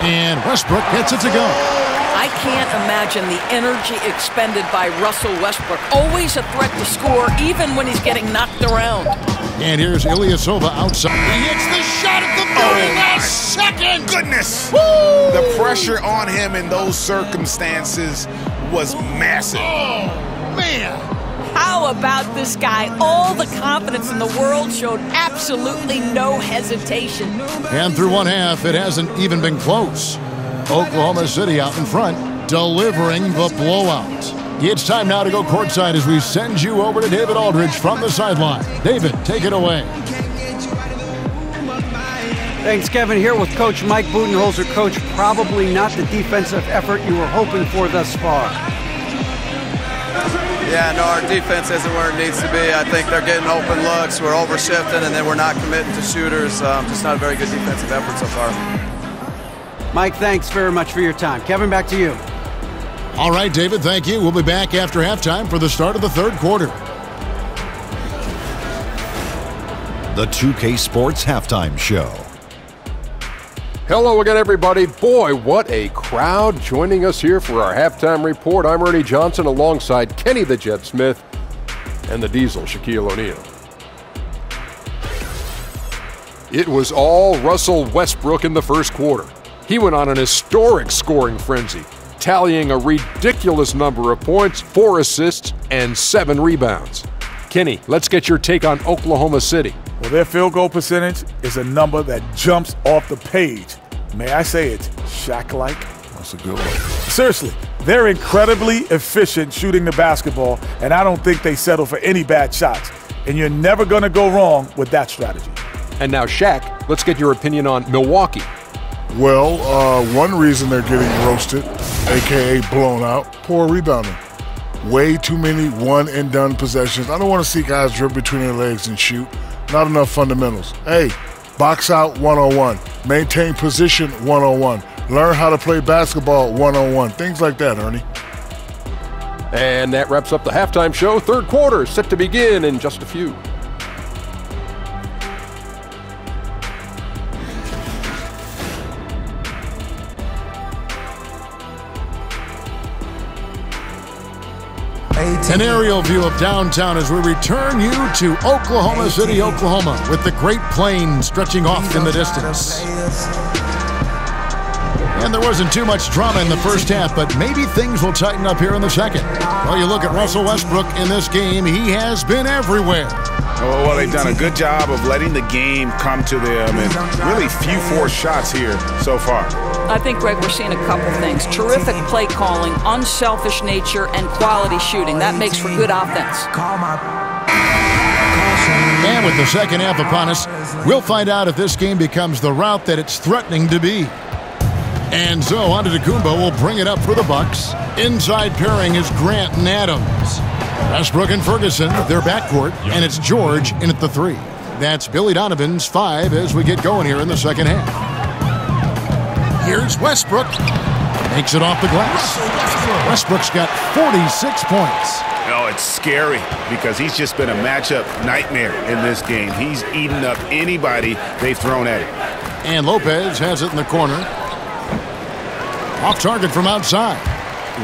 Speaker 7: And Westbrook gets it to go.
Speaker 10: I can't imagine the energy expended by Russell Westbrook. Always a threat to score, even when he's getting knocked around.
Speaker 7: And here's Ilyasova outside. He hits the shot at the very last second.
Speaker 13: Goodness.
Speaker 7: Woo!
Speaker 13: The pressure on him in those circumstances was massive.
Speaker 7: Oh, man.
Speaker 10: How about this guy? All the confidence in the world, showed absolutely no hesitation.
Speaker 7: And through one half, it hasn't even been close. Oklahoma City out in front, delivering the blowout. It's time now to go courtside as we send you over to David Aldridge from the sideline. David, take it away.
Speaker 9: Thanks, Kevin. Here with Coach Mike Budenholzer. Coach, probably not the defensive effort you were hoping for thus far.
Speaker 16: Yeah, no, our defense isn't where it needs to be. I think they're getting open looks. We're overshifting, and then we're not committing to shooters. Just not a very good defensive effort so far.
Speaker 9: Mike, thanks very much for your time. Kevin, back to you.
Speaker 7: All right, David, thank you. We'll be back after halftime for the start of the third quarter.
Speaker 2: The 2K Sports Halftime Show.
Speaker 3: Hello again, everybody. Boy, what a crowd joining us here for our halftime report. I'm Ernie Johnson alongside Kenny the Jet Smith and the Diesel, Shaquille O'Neal. It was all Russell Westbrook in the first quarter. He went on an historic scoring frenzy, tallying a ridiculous number of points, 4 assists, and 7 rebounds. Kenny, let's get your take on Oklahoma City.
Speaker 5: Well, their field goal percentage is a number that jumps off the page. May I say it, Shaq-like?
Speaker 4: That's a good one.
Speaker 5: Seriously, they're incredibly efficient shooting the basketball, and I don't think they settle for any bad shots. And you're never going to go wrong with that strategy.
Speaker 3: And now, Shaq, let's get your opinion on Milwaukee.
Speaker 4: Well, one reason they're getting roasted, a.k.a. blown out, poor rebounding. Way too many one-and-done possessions. I don't want to see guys dribble between their legs and shoot. Not enough fundamentals. Hey, Box out 101. Maintain position 101. Learn how to play basketball 101. Things like that, Ernie.
Speaker 3: And that wraps up the halftime show. Third quarter set to begin in just a few.
Speaker 7: An aerial view of downtown as we return you to Oklahoma City, Oklahoma, with the Great Plains stretching off in the distance. And there wasn't too much drama in the first half, but maybe things will tighten up here in the second. Well, you look at Russell Westbrook in this game, he has been everywhere.
Speaker 13: Well, they've done a good job of letting the game come to them, and really few forced shots here so far.
Speaker 10: I think, Greg, we're seeing a couple things. Terrific play calling, unselfish nature, and quality shooting. That makes for good offense.
Speaker 7: And with the second half upon us, we'll find out if this game becomes the route that it's threatening to be. And so Antetokounmpo will bring it up for the Bucks. Inside pairing is Grant and Adams. Westbrook and Ferguson, their backcourt, and it's George in at the 3. That's Billy Donovan's 5 as we get going here in the second half. Here's Westbrook. Makes it off the glass. Westbrook's got 46 points.
Speaker 13: Oh, it's scary because he's just been a matchup nightmare in this game. He's eaten up anybody they've thrown at him.
Speaker 7: And Lopez has it in the corner. Off target from outside.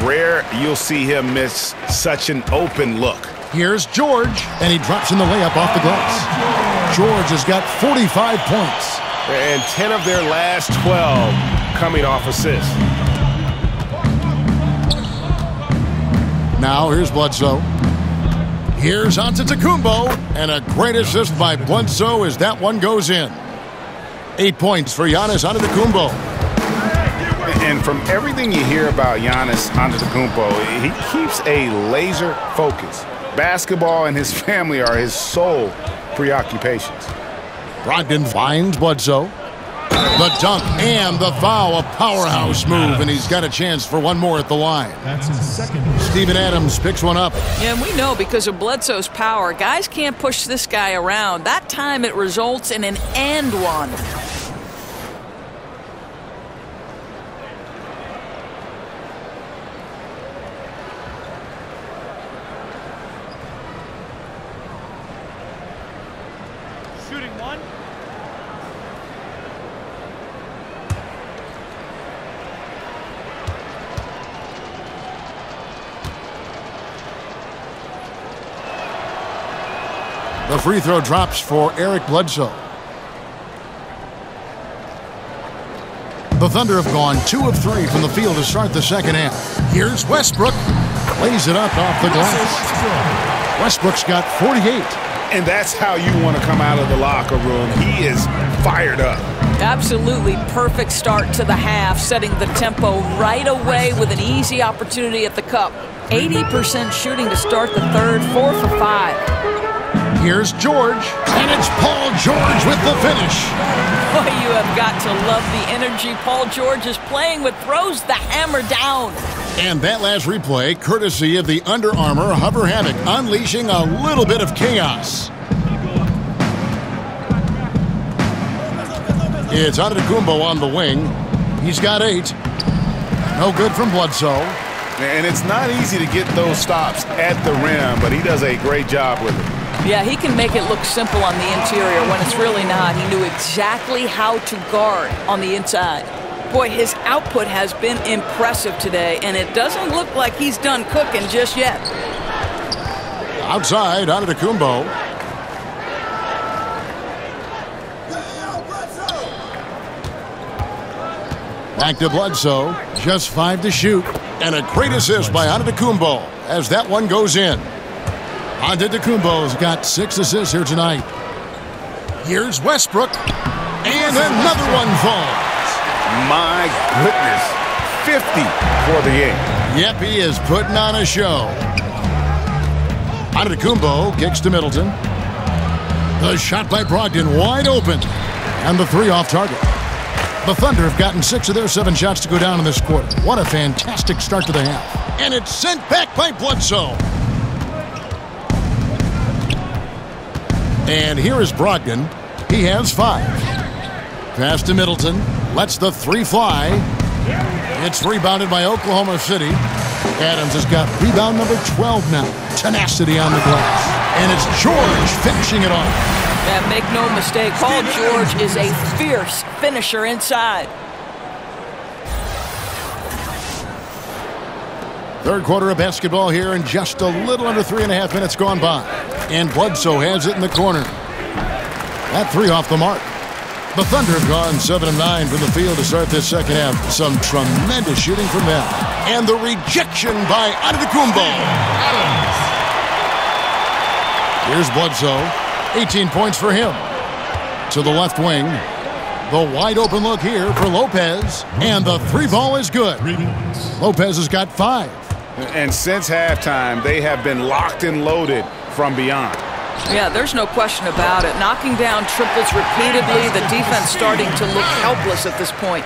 Speaker 13: Rare you'll see him miss such an open look.
Speaker 7: Here's George, and he drops in the layup off the glass. George has got 45 points.
Speaker 8: And 10 of their last 12 coming off assists.
Speaker 7: Now here's Bledsoe. Here's Antetokounmpo, and a great assist by Bledsoe as that one goes in. 8 points for Giannis Antetokounmpo.
Speaker 13: And from everything you hear about Giannis Antetokounmpo, he keeps a laser focus. Basketball and his family are his sole preoccupations.
Speaker 7: Brogdon finds Bledsoe. The dunk and the foul, a powerhouse move, and he's got a chance for one more at the line. That's his second. Steven Adams picks one up.
Speaker 10: Yeah, and we know because of Bledsoe's power, guys can't push this guy around. That time it results in an and one.
Speaker 11: Shooting one.
Speaker 7: The free throw drops for Eric Bledsoe. The Thunder have gone 2 of 3 from the field to start the second half. Here's Westbrook. Lays it up off the glass. Westbrook's got 48.
Speaker 13: And that's how you want to come out of the locker room. He is fired up.
Speaker 10: Absolutely perfect start to the half, setting the tempo right away with an easy opportunity at the cup. 80% shooting to start the third, 4 for 5.
Speaker 7: Here's George, and it's Paul George with the finish.
Speaker 10: Boy, you have got to love the energy Paul George is playing with. Throws the hammer down.
Speaker 7: And that last replay, courtesy of the Under Armour Hover Hammock, unleashing a little bit of chaos. It's Antetokounmpo on the wing. He's got 8. No good from Bledsoe.
Speaker 13: And it's not easy to get those stops at the rim, but he does a great job with it.
Speaker 10: Yeah, he can make it look simple on the interior when it's really not. He knew exactly how to guard on the inside. Boy, his output has been impressive today, and it doesn't look like he's done cooking just yet.
Speaker 7: Outside, Antetokounmpo. Back to Bledsoe. Just 5 to shoot. And a great assist by Antetokounmpo as that one goes in. Antetokounmpo's got 6 assists here tonight. Here's Westbrook. And another one falls.
Speaker 13: My goodness. 50 for the game.
Speaker 7: Yep, he is putting on a show. Antetokounmpo kicks to Middleton. The shot by Brogdon wide open. And the 3 off target. The Thunder have gotten 6 of their 7 shots to go down in this quarter. What a fantastic start to the half. And it's sent back by Bledsoe. And here is Brogdon. He has 5. Pass to Middleton. Lets the three fly. It's rebounded by Oklahoma City. Adams has got rebound number 12 now. Tenacity on the glass. And it's George finishing it off.
Speaker 10: Yeah, make no mistake, Paul George is a fierce finisher inside.
Speaker 7: Third quarter of basketball here, and just a little under 3.5 minutes gone by. And Bledsoe has it in the corner. That three off the mark. The Thunder have gone 7 of 9 from the field to start this second half. Some tremendous shooting from them. And the rejection by Antetokounmpo. Here's Bledsoe. 18 points for him. To the left wing. The wide open look here for Lopez. And the three ball is good. Lopez has got 5.
Speaker 13: And since halftime, they have been locked and loaded from beyond.
Speaker 10: Yeah, there's no question about it. Knocking down triples repeatedly, the defense starting to look helpless at this point.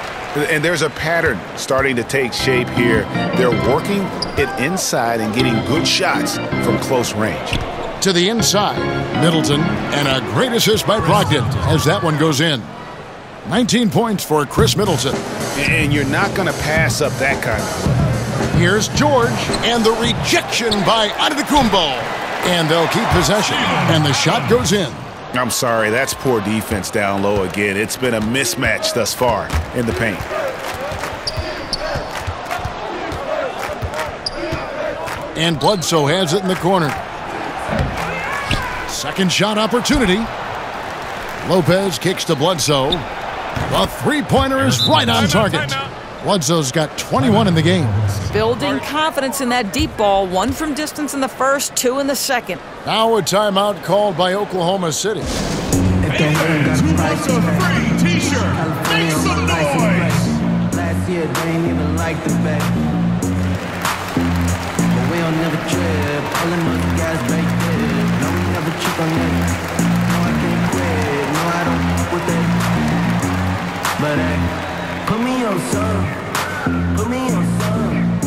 Speaker 13: And there's a pattern starting to take shape here. They're working it inside and getting good shots from close range.
Speaker 7: To the inside, Middleton, and a great assist by Brogdon as that one goes in. 19 points for Chris Middleton.
Speaker 13: And you're not going to pass up that kind of.
Speaker 7: Here's George, and the rejection by Antetokounmpo. And they'll keep possession, and the shot goes in.
Speaker 13: I'm sorry, that's poor defense down low again. It's been a mismatch thus far in the paint.
Speaker 7: And Bledsoe has it in the corner. Second shot opportunity. Lopez kicks to Bledsoe. The three-pointer is right on target. Bledsoe's got 21 in the game.
Speaker 10: Building confidence in that deep ball. 1 from distance in the first, 2 in the second.
Speaker 7: Now a timeout called by Oklahoma City.
Speaker 12: And who wants a free t-shirt? Make some noise!
Speaker 17: Last year they ain't even like the bet. But we don't never trip. All of those guys back there. No, we never cheat on that. No, I can't quit. No, I don't with that. But hey. Put me on some, put me on some,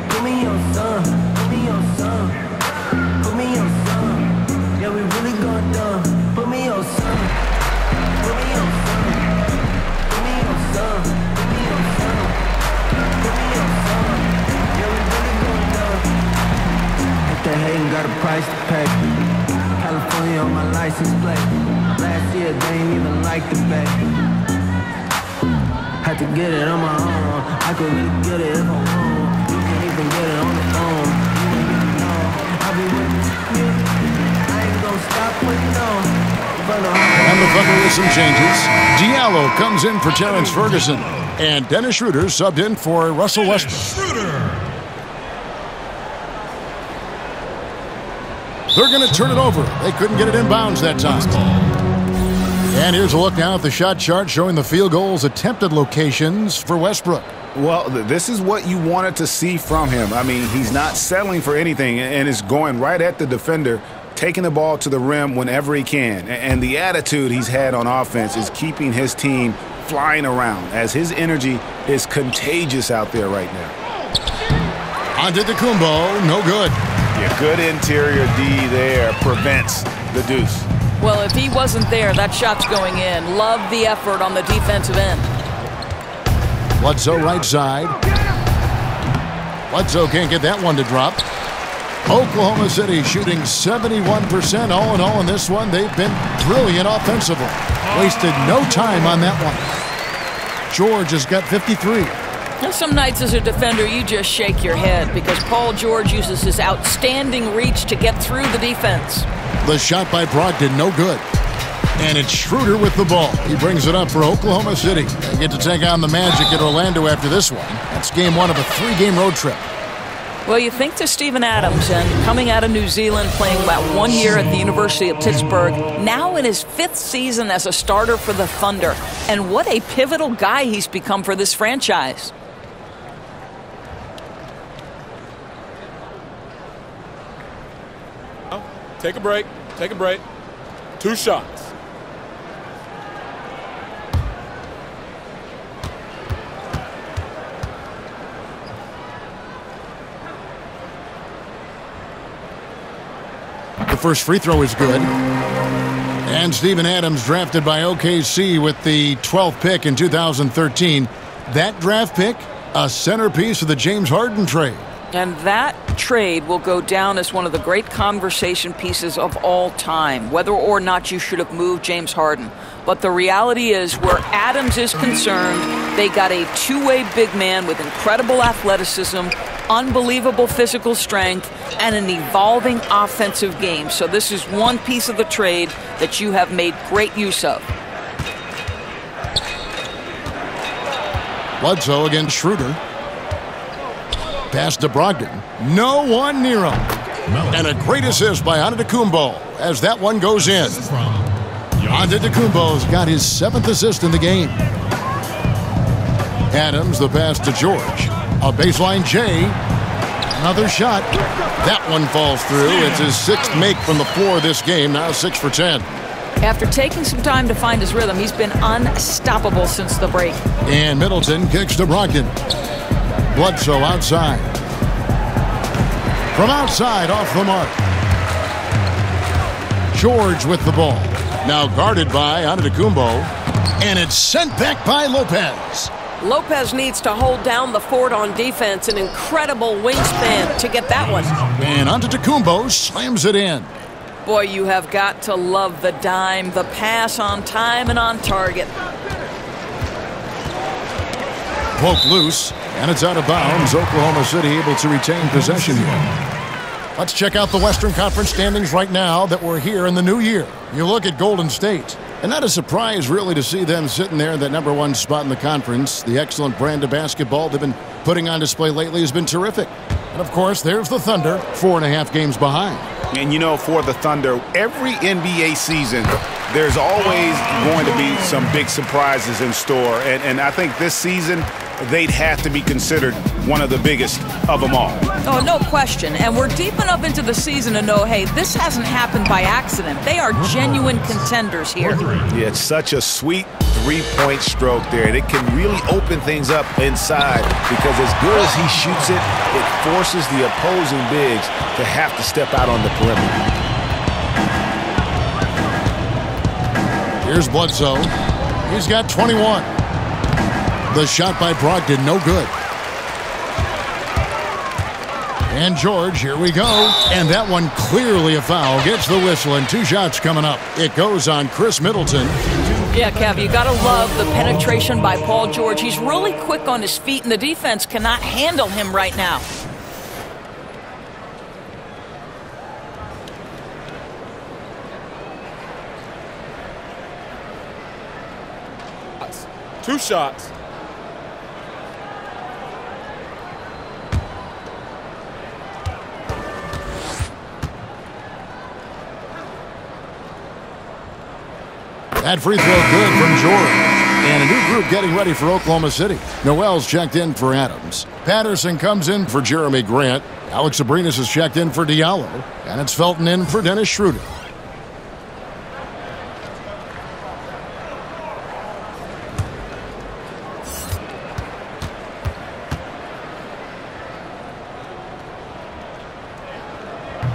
Speaker 17: put me on some, put me on some, put me on some. Yeah, we really going dumb. Put me on some, put me on some, put me on some, put me on some, put me on some. Yeah, we really going dumb. If they hatin', got a price to pay. California on my license plate. Last year they ain't even like the bet. Had to get it on my own. I could really get it if I want. You can't even get it on the phone. You ain't even know. I'll be with you. I ain't gonna stop putting on.
Speaker 7: And the Thunder with some changes. Diallo comes in for Terrence Ferguson. And Dennis Schroeder subbed in for Russell Westbrook. They're going to turn it over. They couldn't get it inbounds that time. And here's a look now at the shot chart showing the field goals attempted locations for Westbrook.
Speaker 13: Well, this is what you wanted to see from him. I mean, he's not settling for anything and is going right at the defender, taking the ball to the rim whenever he can. And the attitude he's had on offense is keeping his team flying around as his energy is contagious out there right now.
Speaker 7: Antetokounmpo, no good.
Speaker 13: Yeah, good interior D there prevents the deuce.
Speaker 10: Well, if he wasn't there, that shot's going in. Love the effort on the defensive end.
Speaker 7: Bledsoe right side. Bledsoe can't get that one to drop. Oklahoma City shooting 71% all in all in this one. They've been brilliant offensively. Wasted no time on that one. George has got 53.
Speaker 10: Now, some nights as a defender, you just shake your head because Paul George uses his outstanding reach to get through the defense.
Speaker 7: The shot by Brogdon, no good. And it's Schroeder with the ball. He brings it up for Oklahoma City. They get to take on the Magic at Orlando after this one. That's game 1 of a 3-game road trip.
Speaker 10: Well, you think to Steven Adams, and coming out of New Zealand, playing about 1 year at the University of Pittsburgh, now in his 5th season as a starter for the Thunder. And what a pivotal guy he's become for this franchise.
Speaker 15: Take a break. Take a break. 2 shots.
Speaker 7: The first free throw is good. And Steven Adams drafted by OKC with the 12th pick in 2013. That draft pick, a centerpiece of the James Harden trade.
Speaker 10: And that trade will go down as one of the great conversation pieces of all time, whether or not you should have moved James Harden. But the reality is, where Adams is concerned, they got a two-way big man with incredible athleticism, unbelievable physical strength, and an evolving offensive game. So this is one piece of the trade that you have made great use of.
Speaker 7: Bledsoe against Schroeder. Pass to Brogdon. No one near him. And a great assist by Antetokounmpo as that one goes in. Antetokounmpo's got his 7th assist in the game. Adams, the pass to George. A baseline J. Another shot. That one falls through. It's his 6th make from the floor this game, now 6 for 10.
Speaker 10: After taking some time to find his rhythm, he's been unstoppable since the break.
Speaker 7: And Middleton kicks to Brogdon. Bledsoe outside. From outside, off the mark. George with the ball. Now guarded by Antetokounmpo. And it's sent back by Lopez.
Speaker 18: Lopez needs to hold down the fort on defense. An incredible wingspan to get that one.
Speaker 7: And Antetokounmpo slams it in.
Speaker 10: Boy, you have got to love the dime, the pass on time and on target.
Speaker 7: Poke loose, and it's out of bounds. Oklahoma City able to retain possession here. Let's check out the Western Conference standings right now that we're here in the new year. You look at Golden State, and not a surprise really to see them sitting there in that #1 spot in the conference. The excellent brand of basketball they've been putting on display lately has been terrific. And of course, there's the Thunder, 4.5 games behind.
Speaker 13: And you know, for the Thunder, every NBA season, there's always going to be some big surprises in store. And I think this season, they'd have to be considered one of the biggest of them all.
Speaker 10: Oh, no question. And we're deep enough into the season to know, hey, this hasn't happened by accident. They are genuine contenders here.
Speaker 13: Yeah, it's such a sweet three-point stroke there. And it can really open things up inside because as good as he shoots it, it forces the opposing bigs to have to step out on the perimeter.
Speaker 7: Here's Bledsoe. He's got 21. The shot by Brogdon, no good. And George, here we go. And that one clearly a foul. Gets the whistle, and 2 shots coming up. It goes on Chris Middleton.
Speaker 10: Yeah, Kev, you got to love the penetration by Paul George. He's really quick on his feet, and the defense cannot handle him right now.
Speaker 15: Two shots.
Speaker 7: That free throw good from George. And a new group getting ready for Oklahoma City. Noel's checked in for Adams. Patterson comes in for Jeremy Grant. Alex Abrinas is checked in for Diallo. And it's Felton in for Dennis Schroeder.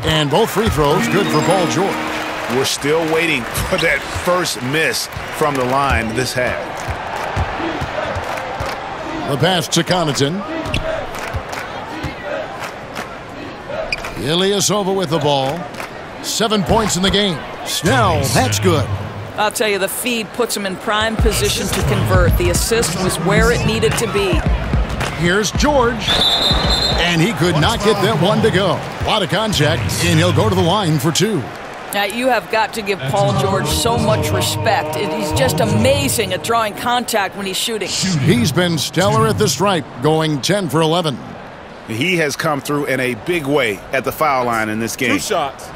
Speaker 7: And both free throws good for Paul George.
Speaker 13: We're still waiting for that first miss from the line this half.
Speaker 7: The pass to Connaughton. Ilyasova with the ball. 7 points in the game. Snell, that's good.
Speaker 10: I'll tell you, the feed puts him in prime position to convert. The assist was where it needed to be.
Speaker 7: Here's George. And he could not get that one to go. A lot of contact, and he'll go to the line for 2.
Speaker 10: Now, you have got to give Paul George so much respect. He's just amazing at drawing contact when he's shooting.
Speaker 7: He's been stellar at the stripe, going 10 for 11.
Speaker 13: He has come through in a big way at the foul line in this game.
Speaker 15: 2 shots.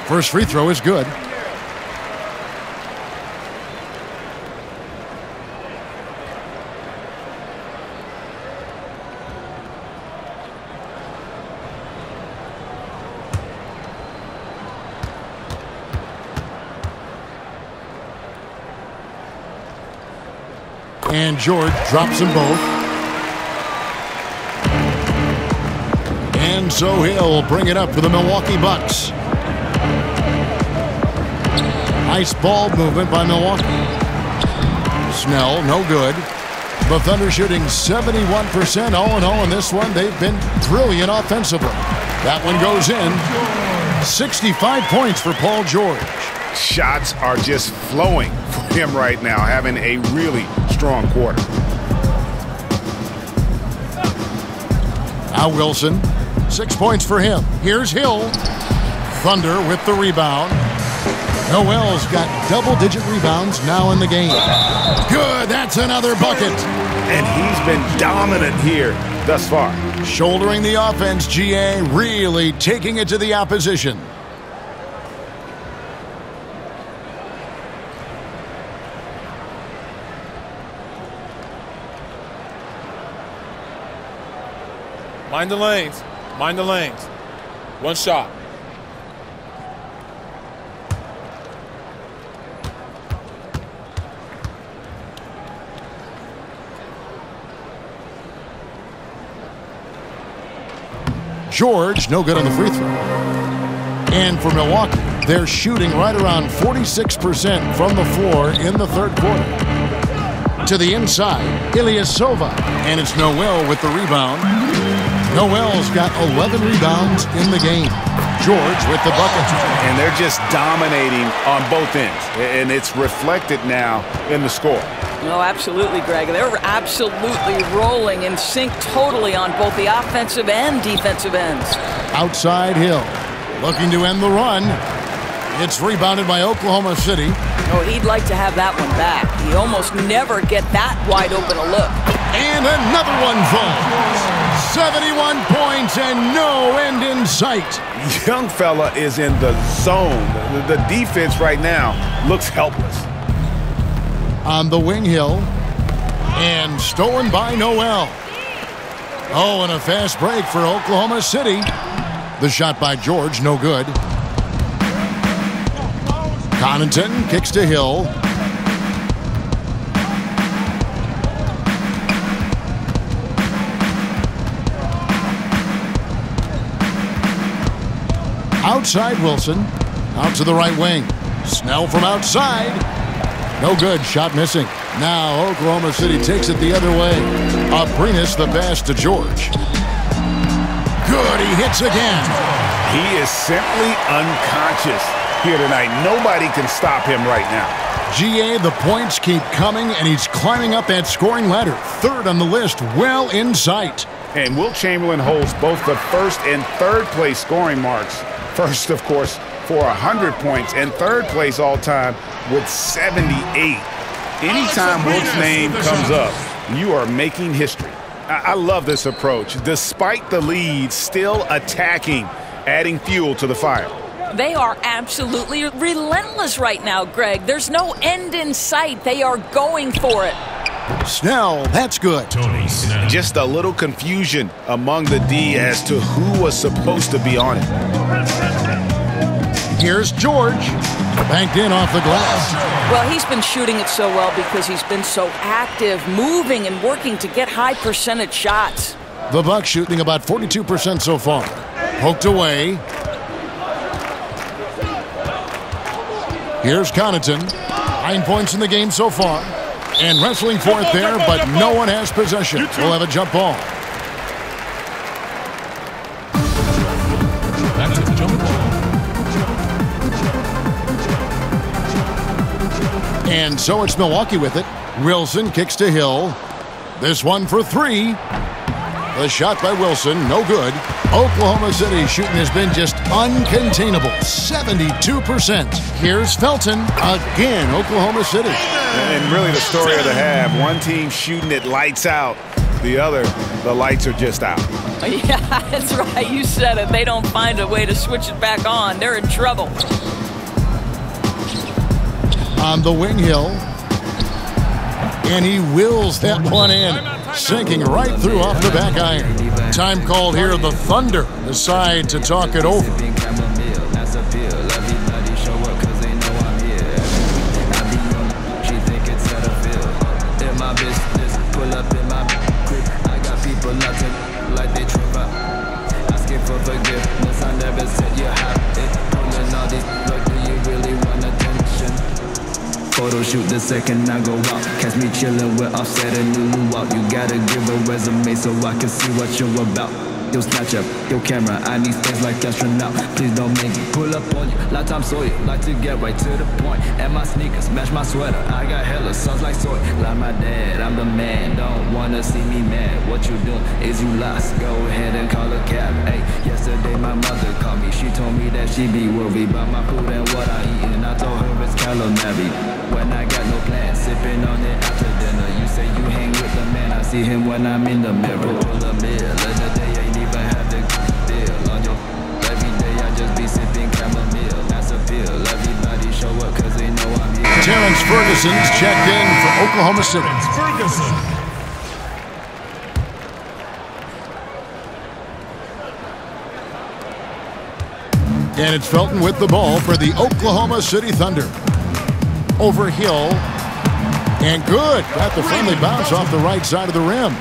Speaker 7: First free throw is good. And George drops them both. And so he'll bring it up for the Milwaukee Bucks. Nice ball movement by Milwaukee. Snell, no good. The Thunder shooting 71%. 0-0 in this one. They've been brilliant offensively. That one goes in. 65 points for Paul George.
Speaker 13: Shots are just flowing for him right now, having a really strong quarter.
Speaker 7: Now Wilson, 6 points for him. Here's Hill. Thunder with the rebound. Noel's got double-digit rebounds now in the game. Good, that's another bucket.
Speaker 13: And he's been dominant here thus far.
Speaker 7: Shouldering the offense, GA, really taking it to the opposition.
Speaker 15: Mind the lanes. Mind the lanes. One shot.
Speaker 7: George, no good on the free throw. And for Milwaukee, they're shooting right around 46% from the floor in the third quarter. To the inside, Ilyasova. And it's Noel with the rebound. Noel's got 11 rebounds in the game. George with the bucket.
Speaker 13: And they're just dominating on both ends. And it's reflected now in the score.
Speaker 10: No, absolutely, Greg. They're absolutely rolling in sync totally on both the offensive and defensive ends.
Speaker 7: Outside Hill, looking to end the run. It's rebounded by Oklahoma City.
Speaker 10: Oh, he'd like to have that one back. He almost never get that wide open a look.
Speaker 7: And another one falls. 71 points and no end in sight.
Speaker 13: Young fella is in the zone. The defense right now looks helpless.
Speaker 7: On the wing, Hill. And stolen by Noel. Oh, and a fast break for Oklahoma City. The shot by George, no good. Connaughton kicks to Hill. Outside Wilson. Out to the right wing. Snell from outside. No good. Shot missing. Now Oklahoma City takes it the other way. Aprinas the pass to George. Good. He hits again.
Speaker 13: He is simply unconscious here tonight. Nobody can stop him right now.
Speaker 7: GA, the points keep coming, and he's climbing up that scoring ladder. Third on the list, well in sight.
Speaker 13: And Wilt Chamberlain holds both the first and third place scoring marks. First, of course, for 100 points, and third place all time with 78. Anytime Wilt's name comes up, you are making history. I love this approach. Despite the lead, still attacking, adding fuel to the fire.
Speaker 10: They are absolutely relentless right now, Greg. There's no end in sight. They are going for it.
Speaker 7: Snell, that's good.
Speaker 13: Just a little confusion among the D as to who was supposed to be on it.
Speaker 7: Here's George. Banked in off the glass.
Speaker 10: Well, he's been shooting it so well because he's been so active, moving and working to get high percentage shots.
Speaker 7: The Bucks shooting about 42% so far. Poked away. Here's Connaughton. 9 points in the game so far. And wrestling for it there, but no one has possession. We'll have a jump ball.
Speaker 3: That's a jump ball.
Speaker 7: And so it's Milwaukee with it. Wilson kicks to Hill. This one for three. The shot by Wilson, no good. Oklahoma City shooting has been just uncontainable, 72%. Here's Felton, again, Oklahoma City.
Speaker 13: And really the story of the half, one team shooting it lights out, the other, the lights are just out.
Speaker 10: Yeah, that's right, you said it. They don't find a way to switch it back on. They're in trouble.
Speaker 7: On the wing, Hill. And he wills that one in, sinking right through off the back iron. Time called here. The Thunder decide to talk it over.
Speaker 17: photo shoot the second I go out. Catch me chillin' with Offset and Lulu out. You gotta give a resume so I can see what you're about. Yo, snatch up your camera, I need things like astronaut. Please don't make me pull up on you. Lot time saw you, like to get right to the point. And my sneakers match my sweater. I got hella sauce like soy. Like my dad, I'm the man. Don't wanna see me mad. What you doing is you lost. Go ahead and call a cab. Hey, yesterday my mother called me. She told me that she be worried about my food and what I eat. And I told her it's culinary. When I got no plans, sipping on it after dinner. You say you hang with the man. I see him when I'm in the mirror. Pull the mill of the day. Even have the deal on your every day. I just be sipping chamomile. That's a pill. Everybody show up cause they know I'm here.
Speaker 7: Terrence Ferguson's checked in for Oklahoma City.
Speaker 12: Ferguson.
Speaker 7: And it's Felton with the ball for the Oklahoma City Thunder. Over Hill. And good. Got the friendly bounce off the right side of the rim.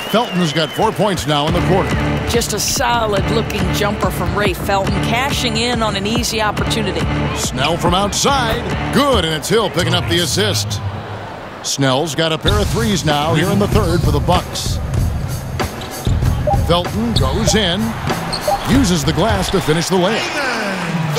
Speaker 7: Felton's got 4 points now in the quarter.
Speaker 10: Just a solid-looking jumper from Ray Felton, cashing in on an easy opportunity.
Speaker 7: Snell from outside. Good, and it's Hill picking up the assist. Snell's got a pair of threes now here in the third for the Bucks. Felton goes in. Uses the glass to finish the layup.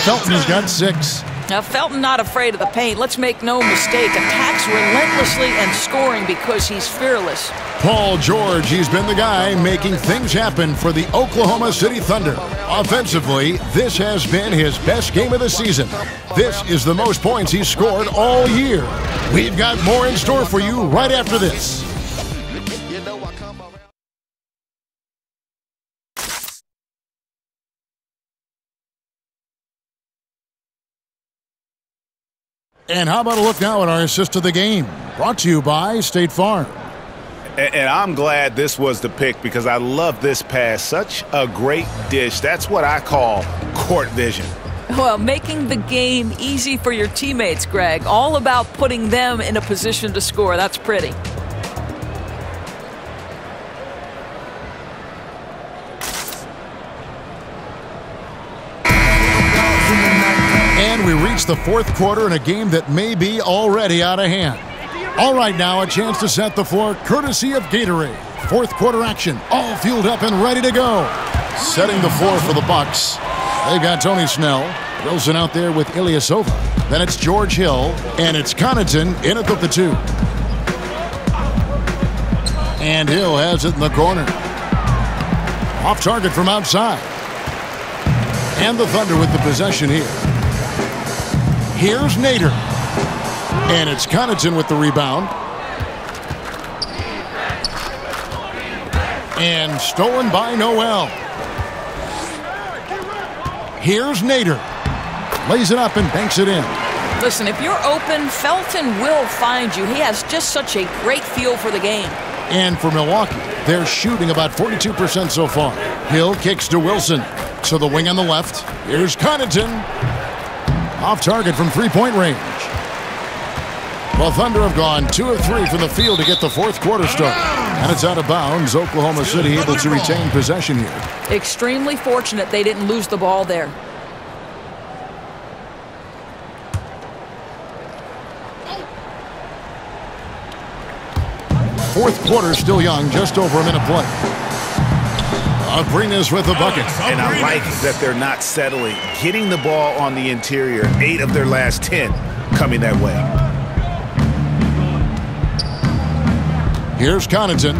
Speaker 7: Felton has got 6.
Speaker 10: Now, Felton not afraid of the paint. Let's make no mistake. Attacks relentlessly and scoring because he's fearless.
Speaker 7: Paul George, he's been the guy making things happen for the Oklahoma City Thunder. Offensively, this has been his best game of the season. This is the most points he's scored all year. We've got more in store for you right after this. And how about a look now at our assist of the game? Brought to you by State Farm.
Speaker 13: And I'm glad this was the pick because I love this pass. Such a great dish. That's what I call court vision.
Speaker 10: Well, making the game easy for your teammates, Greg. All about putting them in a position to score. That's pretty.
Speaker 7: And we reach the fourth quarter in a game that may be already out of hand. All right, now a chance to set the floor courtesy of Gatorade. Fourth quarter action, all fueled up and ready to go. Setting the floor for the Bucks. They've got Tony Snell. Wilson out there with Ilyasova. Then it's George Hill, and it's Connaughton in it with the 2. And Hill has it in the corner. Off target from outside. And the Thunder with the possession here. Here's Nader. And it's Connaughton with the rebound. And stolen by Noel. Here's Nader. Lays it up and banks it in.
Speaker 10: Listen, if you're open, Felton will find you. He has just such a great feel for the game.
Speaker 7: And for Milwaukee, they're shooting about 42% so far. Hill kicks to Wilson. To the wing on the left. Here's Connaughton. Off target from three-point range. Well, Thunder have gone 2 of 3 from the field to get the fourth quarter start. And it's out of bounds. Oklahoma City able to retain possession here.
Speaker 10: Extremely fortunate they didn't lose the ball there.
Speaker 7: Fourth quarter still young, just over a minute play. Abrinas with the bucket.
Speaker 13: And I like that they're not settling. Getting the ball on the interior, 8 of their last 10 coming that way.
Speaker 7: Here's Connaughton.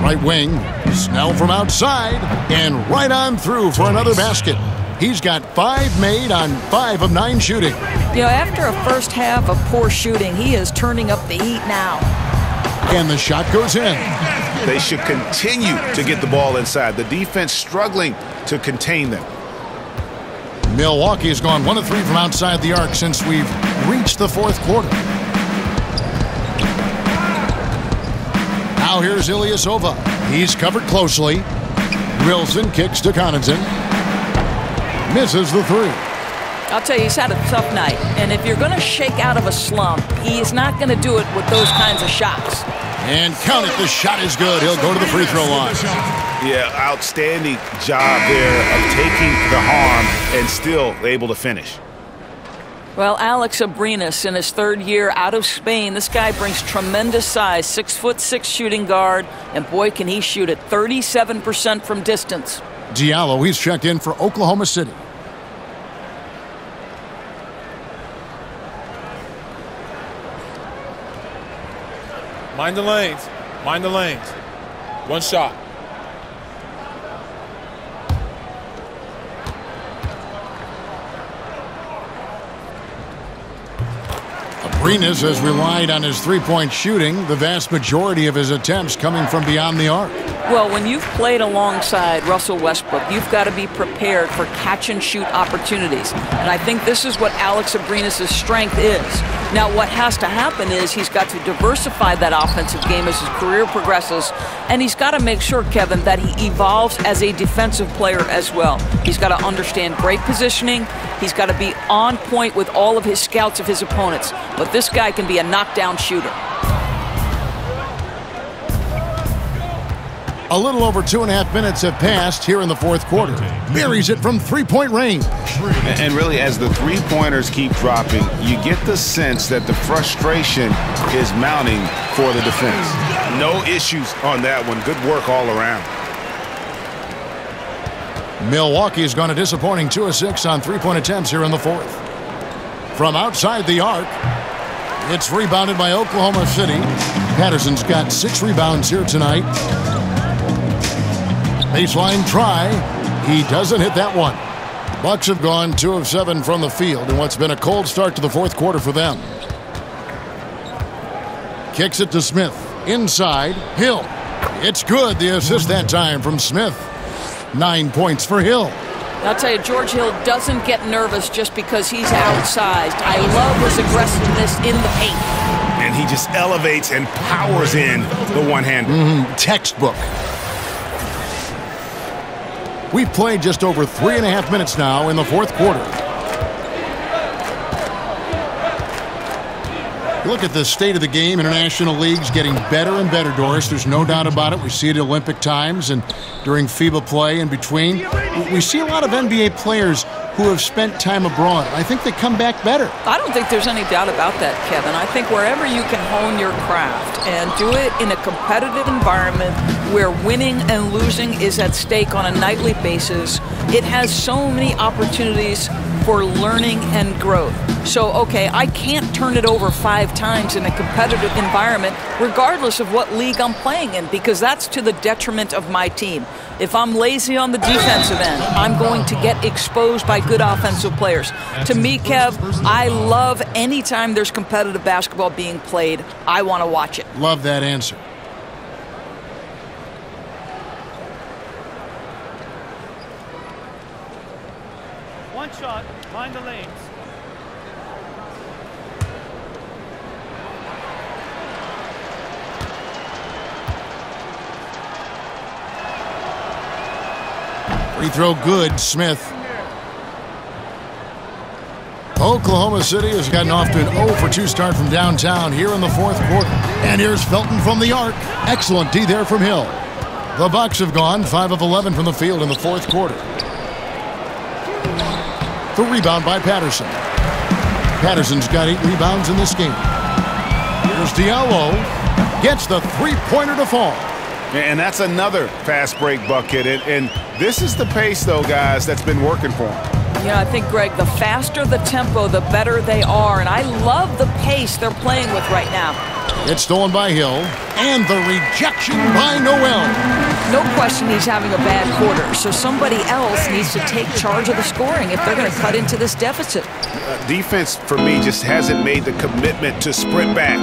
Speaker 7: Right wing. Snell from outside. And right on through for another basket. He's got 5 made on 5 of 9 shooting.
Speaker 10: You know, after a first half of poor shooting, he is turning up the heat now.
Speaker 7: And the shot goes in.
Speaker 13: They should continue to get the ball inside. The defense struggling to contain them.
Speaker 7: Milwaukee has gone 1 of 3 from outside the arc since we've reached the fourth quarter. Now here's Ilyasova. He's covered closely. Wilson kicks to Connaughton. Misses the 3.
Speaker 10: I'll tell you, he's had a tough night. And if you're going to shake out of a slump, he is not going to do it with those kinds of shots.
Speaker 7: And count it, the shot is good. He'll go to the free throw line.
Speaker 13: Yeah, outstanding job there of taking the harm and still able to finish.
Speaker 10: Well, Alex Abrinas in his third year out of Spain. This guy brings tremendous size, 6'6" shooting guard, and boy, can he shoot it 37% from distance.
Speaker 7: Diallo, he's checked in for Oklahoma City.
Speaker 15: Mind the lanes. Mind the lanes. One shot.
Speaker 7: Abrinas has relied on his three-point shooting, the vast majority of his attempts coming from beyond the arc.
Speaker 10: Well, when you've played alongside Russell Westbrook, you've got to be prepared for catch-and-shoot opportunities. And I think this is what Alex Abrinas' strength is. Now, what has to happen is he's got to diversify that offensive game as his career progresses, and he's got to make sure, Kevin, that he evolves as a defensive player as well. He's got to understand great positioning. He's got to be on point with all of his scouts of his opponents. But this guy can be a knockdown shooter.
Speaker 7: A little over 2.5 minutes have passed here in the fourth quarter. Buries it from three-point range.
Speaker 13: And really, as the three-pointers keep dropping, you get the sense that the frustration is mounting for the defense. No issues on that one. Good work all around.
Speaker 7: Milwaukee has gone a disappointing 2 of 6 on three-point attempts here in the fourth. From outside the arc, it's rebounded by Oklahoma City. Patterson's got 6 rebounds here tonight. Baseline try. He doesn't hit that one. Bucks have gone 2 of 7 from the field in what's been a cold start to the fourth quarter for them. Kicks it to Smith. Inside, Hill. It's good. The assist that time from Smith. 9 points for Hill.
Speaker 10: I'll tell you, George Hill doesn't get nervous just because he's outsized. I love his aggressiveness in the paint.
Speaker 13: And he just elevates and powers in the one-hander.
Speaker 7: Textbook. We've played just over 3.5 minutes now in the fourth quarter. You look at the state of the game. International leagues getting better and better, Doris. There's no doubt about it. We see it at Olympic times and during FIBA play in between. We see a lot of NBA players who have spent time abroad. I think they come back better.
Speaker 10: I don't think there's any doubt about that, Kevin. I think wherever you can hone your craft and do it in a competitive environment where winning and losing is at stake on a nightly basis, it has so many opportunities for learning and growth. So, okay, I can't turn it over 5 times in a competitive environment, regardless of what league I'm playing in, because that's to the detriment of my team. If I'm lazy on the defensive end, I'm going to get exposed by good offensive players. To me, Kev, I love any time there's competitive basketball being played. I want to watch it.
Speaker 7: Love that answer.
Speaker 11: One shot, mind the lanes.
Speaker 7: Free throw good, Smith. Oklahoma City has gotten off to an 0 for 2 start from downtown here in the fourth quarter. And here's Felton from the arc. Excellent D there from Hill. The Bucks have gone 5 of 11 from the field in the fourth quarter. The rebound by Patterson. Patterson's got 8 rebounds in this game. Here's Diallo. Gets the three-pointer to fall.
Speaker 13: And that's another fast break bucket. And this is the pace, though, guys, that's been working for him.
Speaker 10: Yeah, I think, Greg, the faster the tempo, the better they are. And I love the pace they're playing with right now.
Speaker 7: It's stolen by Hill. And the rejection by Noel.
Speaker 10: No question he's having a bad quarter. So somebody else needs to take charge of the scoring if they're going to cut into this deficit.
Speaker 13: Defense, for me, just hasn't made the commitment to sprint back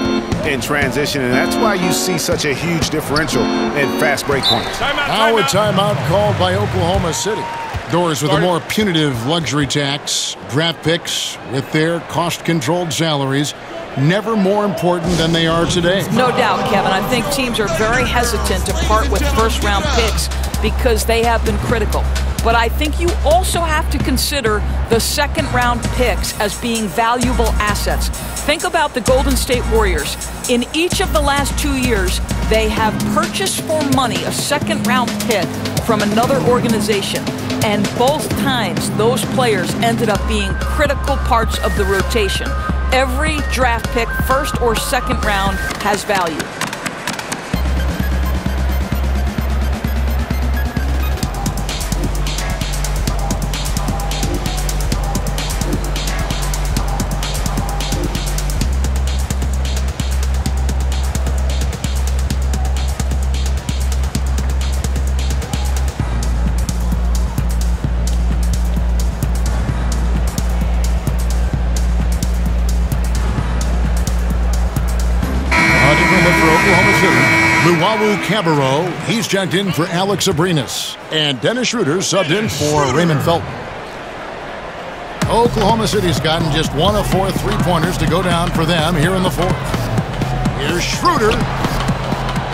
Speaker 13: in transition. And that's why you see such a huge differential in fast break points.
Speaker 7: Now a timeout called by Oklahoma City. Doors with a more punitive luxury tax. Draft picks with their cost-controlled salaries. Never more important than they are today.
Speaker 10: No doubt, Kevin. I think teams are very hesitant to part with first-round picks because they have been critical. But I think you also have to consider the second-round picks as being valuable assets. Think about the Golden State Warriors. In each of the last 2 years, they have purchased for money a second-round pick from another organization. And both times, those players ended up being critical parts of the rotation. Every draft pick, first or second round, has value.
Speaker 7: Cabarro, he's checked in for Alex Abrinas. And Dennis Schroeder subbed in for Raymond Felton. Oklahoma City's gotten just 1 of 4 3-pointers to go down for them here in the fourth. Here's Schroeder.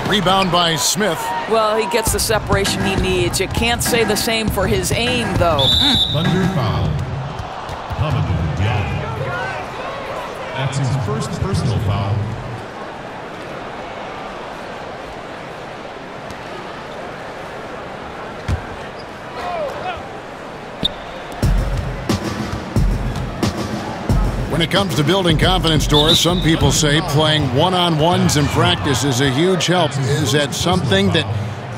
Speaker 7: Rebound by Smith.
Speaker 10: Well, he gets the separation he needs. You can't say the same for his aim, though.
Speaker 19: Thunder foul. Hamidou Diallo. That's his first personal foul.
Speaker 7: When it comes to building confidence, Doris, some people say playing one-on-ones in practice is a huge help. Is that something that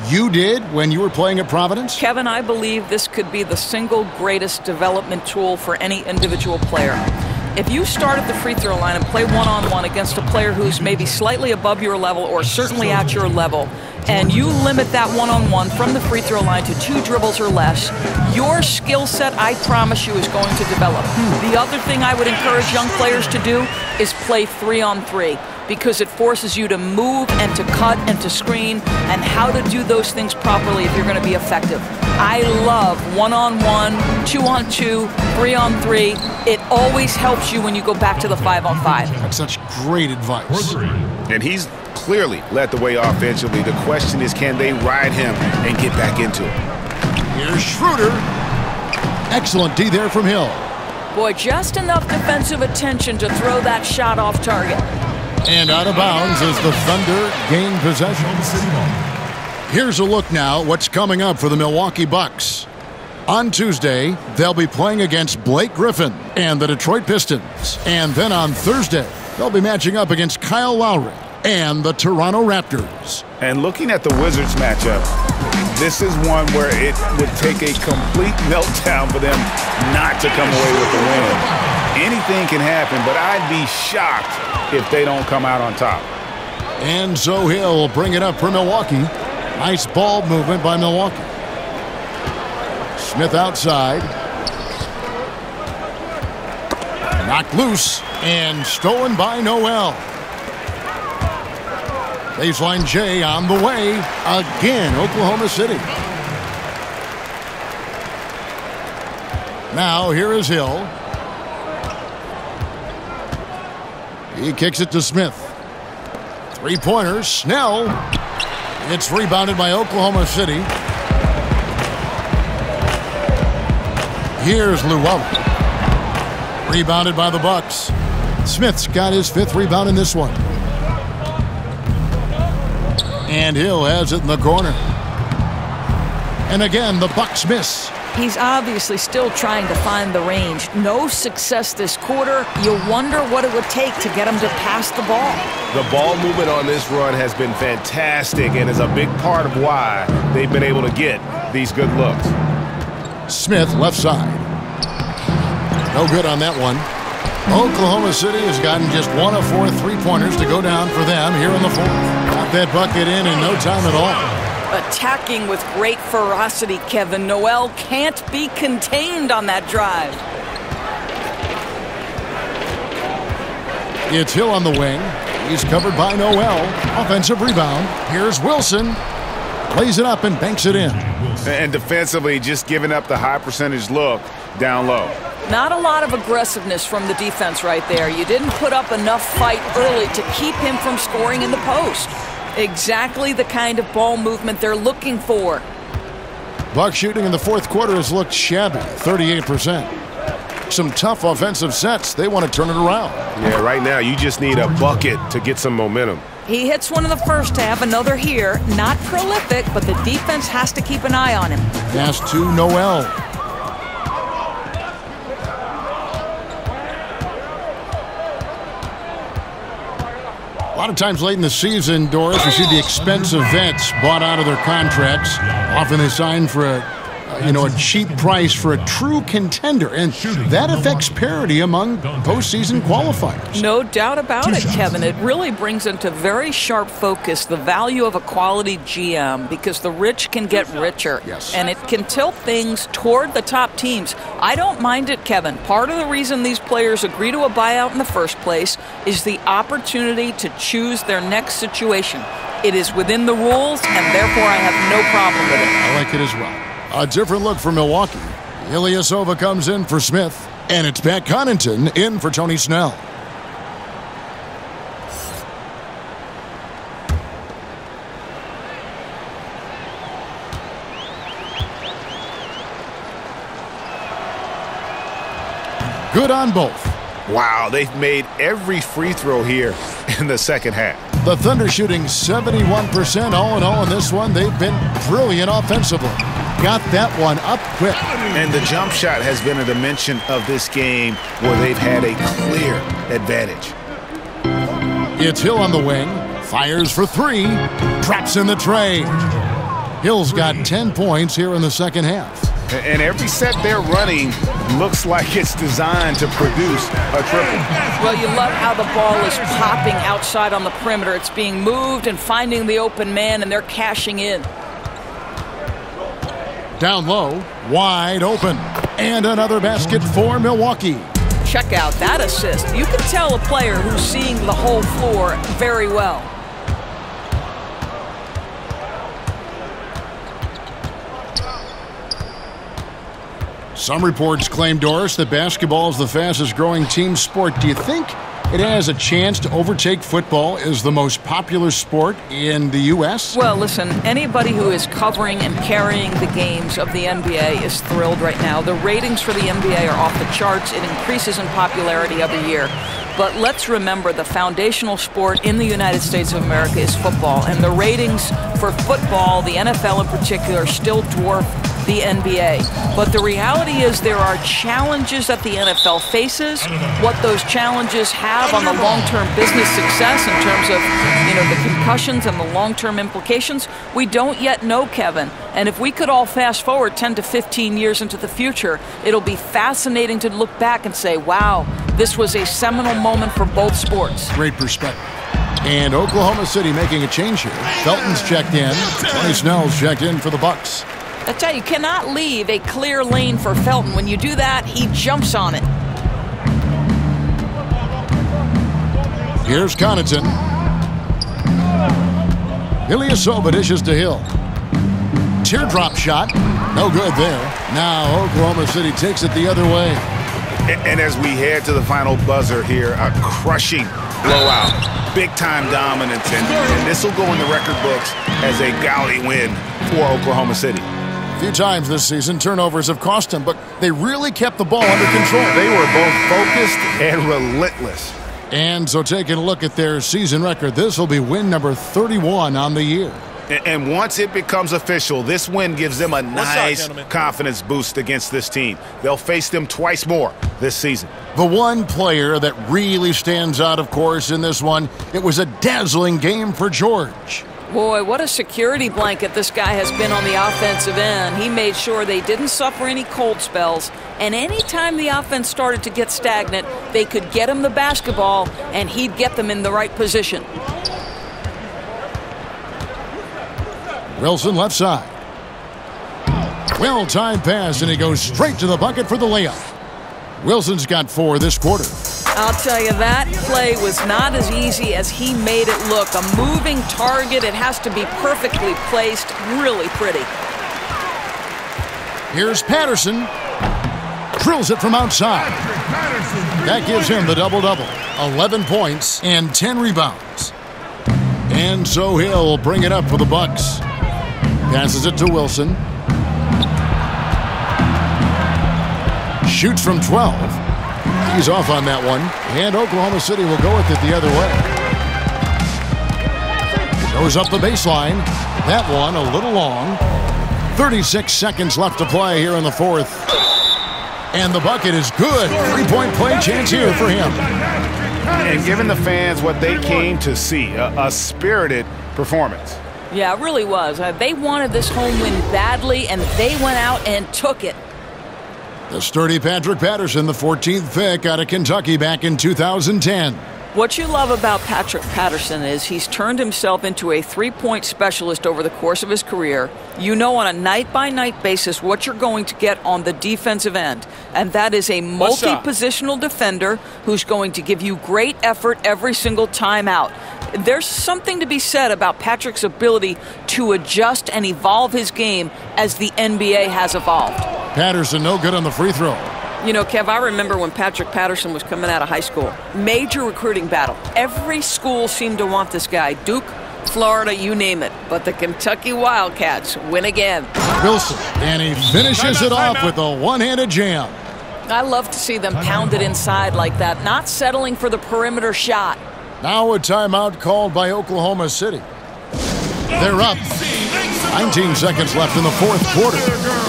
Speaker 7: you did when you were playing at Providence?
Speaker 10: Kevin, I believe this could be the single greatest development tool for any individual player. If you start at the free throw line and play one-on-one against a player who's maybe slightly above your level or certainly at your level, and you limit that one-on-one from the free throw line to 2 dribbles or less, your skill set, I promise you, is going to develop. The other thing I would encourage young players to do is play 3-on-3, because it forces you to move and to cut and to screen and how to do those things properly if you're going to be effective. I love 1-on-1, 2-on-2, 3-on-3. It always helps you when you go back to the 5-on-5.
Speaker 7: That's such great advice.
Speaker 13: And he's clearly led the way offensively. The question is, can they ride him and get back into it?
Speaker 7: Here's Schroeder. Excellent D there from Hill.
Speaker 10: Boy, just enough defensive attention to throw that shot off target.
Speaker 7: And out of bounds as the Thunder gain possession. Here's a look now at what's coming up for the Milwaukee Bucks. On Tuesday, they'll be playing against Blake Griffin and the Detroit Pistons. And then on Thursday, they'll be matching up against Kyle Lowry and the Toronto Raptors.
Speaker 13: And looking at the Wizards matchup, this is one where it would take a complete meltdown for them not to come away with the win. Anything can happen, but I'd be shocked if they don't come out on top.
Speaker 7: And so Hill will bring it up for Milwaukee. Nice ball movement by Milwaukee. Smith outside. Knocked loose and stolen by Noel. Baseline J on the way. Again, Oklahoma City. Now here is Hill. He kicks it to Smith. 3-pointers. Snell. It's rebounded by Oklahoma City. Here's Llewellyn. Rebounded by the Bucks. Smith's got his 5th rebound in this one. And Hill has it in the corner. And again, the Bucks miss.
Speaker 10: He's obviously still trying to find the range. No success this quarter. You wonder what it would take to get him to pass the ball.
Speaker 8: The ball movement on this run has been fantastic and is a big part of why they've been able to get these good looks.
Speaker 7: Smith left side. No good on that one. Oklahoma City has gotten just 1 of 4 3-pointers to go down for them here in the fourth. Got that bucket in no time at all.
Speaker 10: Attacking with great ferocity, Kevin. Noel can't be contained on that drive.
Speaker 7: It's Hill on the wing. He's covered by Noel. Offensive rebound. Here's Wilson. Plays it up and banks it in.
Speaker 13: And defensively, just giving up the high percentage look down low.
Speaker 10: Not a lot of aggressiveness from the defense right there. You didn't put up enough fight early to keep him from scoring in the post. Exactly the kind of ball movement they're looking for.
Speaker 7: Buck shooting in the fourth quarter has looked shabby, 38%. Some tough offensive sets. They want to turn it around.
Speaker 8: Yeah, right now you just need a bucket to get some momentum.
Speaker 10: He hits one in the first half, another here. Not prolific, but the defense has to keep an eye on him.
Speaker 7: Pass to Noel. A lot of times late in the season, Doris, we see the expensive vets bought out of their contracts. Often they sign for a cheap price for a true contender, and that affects parity among postseason qualifiers.
Speaker 10: No doubt about it, Kevin. It really brings into very sharp focus the value of a quality GM, because the rich can get richer, and it can tilt things toward the top teams. I don't mind it, Kevin. Part of the reason these players agree to a buyout in the first place is the opportunity to choose their next situation. It is within the rules, and therefore I have no problem with it.
Speaker 7: I like it as well. A different look for Milwaukee. Ilyasova comes in for Smith, and it's Pat Connaughton in for Tony Snell. Good on both.
Speaker 13: Wow, they've made every free throw here in the second half.
Speaker 7: The Thunder shooting 71% all in all in this one. They've been brilliant offensively. Got that one up quick.
Speaker 13: And the jump shot has been a dimension of this game where they've had a clear advantage.
Speaker 7: It's Hill on the wing. Fires for three. Drops in the tray. Hill's got 10 points here in the second half.
Speaker 13: And every set they're running looks like it's designed to produce a triple.
Speaker 10: Well, you love how the ball is popping outside on the perimeter. It's being moved and finding the open man, and they're cashing in.
Speaker 7: Down low, wide open. And another basket for Milwaukee.
Speaker 10: Check out that assist. You can tell a player who's seeing the whole floor very well.
Speaker 7: Some reports claim, Doris, that basketball is the fastest growing team sport. Do you think it has a chance to overtake football as the most popular sport in the U.S.?
Speaker 10: Well, listen, anybody who is covering and carrying the games of the NBA is thrilled right now. The ratings for the NBA are off the charts. It increases in popularity every year. But let's remember, the foundational sport in the United States of America is football. And the ratings for football, the NFL in particular, still dwarf the NBA. But the reality is there are challenges that the NFL faces. What those challenges have on the long-term business success in terms of, the concussions and the long-term implications, we don't yet know, Kevin. And if we could all fast forward 10 to 15 years into the future, it'll be fascinating to look back and say, wow, this was a seminal moment for both sports.
Speaker 7: Great perspective. And Oklahoma City making a change here. Felton's checked in. Tony Snell's checked in for the Bucks.
Speaker 10: I tell you, cannot leave a clear lane for Felton. When you do that, he jumps on it.
Speaker 7: Here's Connaughton. Ilyasova dishes to Hill. Teardrop shot. No good there. Now Oklahoma City takes it the other way.
Speaker 13: And as we head to the final buzzer here, a crushing blowout. Big-time dominance. And this will go in the record books as a gaudy win for Oklahoma City.
Speaker 7: A few times this season, turnovers have cost them, but they really kept the ball under control.
Speaker 13: They were both focused and relentless.
Speaker 7: And so taking a look at their season record, this will be win number 31 on the year.
Speaker 13: And once it becomes official, this win gives them a nice confidence boost against this team. They'll face them twice more this season.
Speaker 7: The one player that really stands out, of course, in this one, it was a dazzling game for George.
Speaker 10: Boy, what a security blanket this guy has been on the offensive end. He made sure they didn't suffer any cold spells. And anytime the offense started to get stagnant, they could get him the basketball, and he'd get them in the right position.
Speaker 7: Wilson left side. Well-timed pass, and he goes straight to the bucket for the layup. Wilson's got 4 this quarter.
Speaker 10: I'll tell you, that play was not as easy as he made it look. A moving target, it has to be perfectly placed, really pretty.
Speaker 7: Here's Patterson. Drills it from outside. That gives him the double-double. 11 points and 10 rebounds. And so he'll bring it up for the Bucks. Passes it to Wilson. Shoots from 12. He's off on that one. And Oklahoma City will go with it the other way. Goes up the baseline. That one a little long. 36 seconds left to play here in the fourth. And the bucket is good. 3-point play chance here for him.
Speaker 13: and giving the fans what they came to see, a spirited performance.
Speaker 10: Yeah, it really was. They wanted this home win badly, and they went out and took it.
Speaker 7: The sturdy Patrick Patterson, the 14th pick out of Kentucky back in 2010.
Speaker 10: What you love about Patrick Patterson is he's turned himself into a three-point specialist over the course of his career. You know on a night-by-night basis what you're going to get on the defensive end, and that is a multi-positional defender who's going to give you great effort every single time out. There's something to be said about Patrick's ability to adjust and evolve his game as the NBA has evolved.
Speaker 7: Patterson no good on the free throw.
Speaker 10: You know, Kev, I remember when Patrick Patterson was coming out of high school. Major recruiting battle. Every school seemed to want this guy. Duke, Florida, you name it. But the Kentucky Wildcats win again.
Speaker 7: Wilson, and he finishes it off with a one-handed jam.
Speaker 10: I love to see them pound it inside like that, not settling for the perimeter shot.
Speaker 7: Now a timeout called by Oklahoma City. They're up. 19 seconds left in the fourth quarter.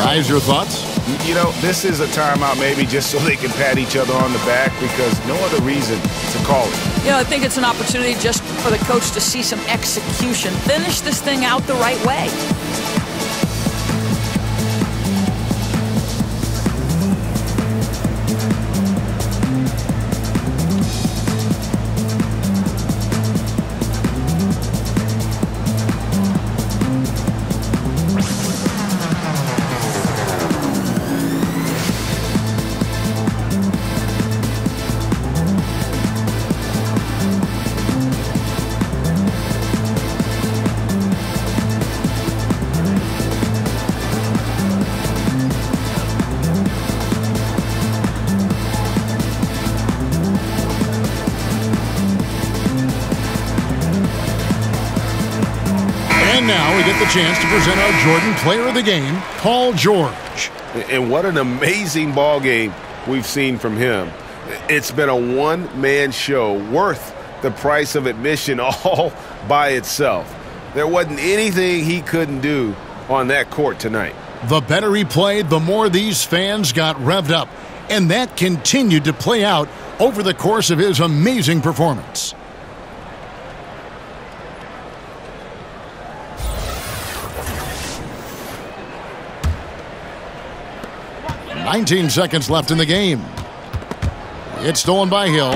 Speaker 7: Guys, your thoughts?
Speaker 13: You know, this is a timeout maybe just so they can pat each other on the back because no other reason to call it.
Speaker 10: You know, I think it's an opportunity just for the coach to see some execution. Finish this thing out the right way.
Speaker 7: And now we get the chance to present our Jordan Player of the Game, Paul George.
Speaker 8: And what an amazing ball game we've seen from him. It's been a one-man show worth the price of admission all by itself. There wasn't anything he couldn't do on that court tonight.
Speaker 7: The better he played, the more these fans got revved up. And that continued to play out over the course of his amazing performance. "19 seconds left in the game. It's stolen by Hill.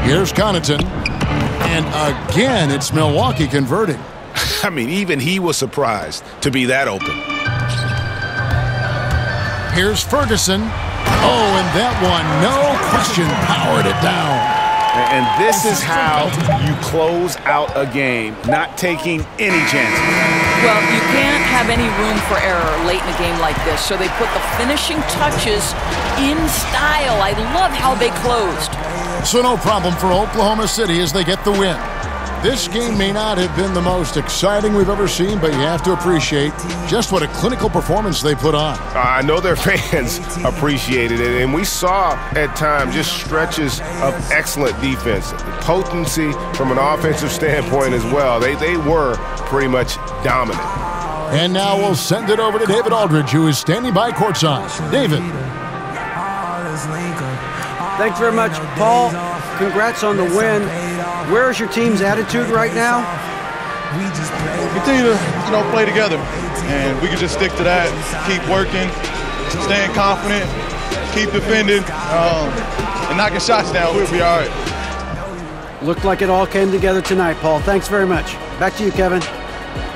Speaker 7: Here's Connaughton. And again, it's Milwaukee converting.
Speaker 8: I mean, even he was surprised to be that open.
Speaker 7: Here's Ferguson. Oh, and that one, no question, powered it down.
Speaker 13: And this is how you close out a game, not taking any chances.
Speaker 10: Well, you can't have any room for error late in a game like this, so they put the finishing touches in style. I love how they closed.
Speaker 7: So no problem for Oklahoma City as they get the win. This game may not have been the most exciting we've ever seen, but you have to appreciate just what a clinical performance they put on.
Speaker 8: I know their fans appreciated it, and we saw at times just stretches of excellent defense, potency from an offensive standpoint as well. They were pretty much dominant.
Speaker 7: And now we'll send it over to David Aldridge, who is standing by courtside. David.
Speaker 9: Thanks very much, Paul. Congrats on the win. Where is your team's attitude right now?
Speaker 20: Continue to, play together, and we can just stick to that. Keep working, staying confident, keep defending, and knocking shots down. We'll be all right.
Speaker 9: Looked like it all came together tonight, Paul. Thanks very much. Back to you, Kevin.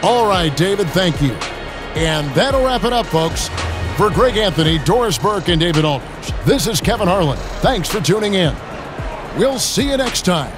Speaker 7: All right, David, thank you. And that'll wrap it up, folks. For Greg Anthony, Doris Burke, and David Aldridge, this is Kevin Harlan. Thanks for tuning in. We'll see you next time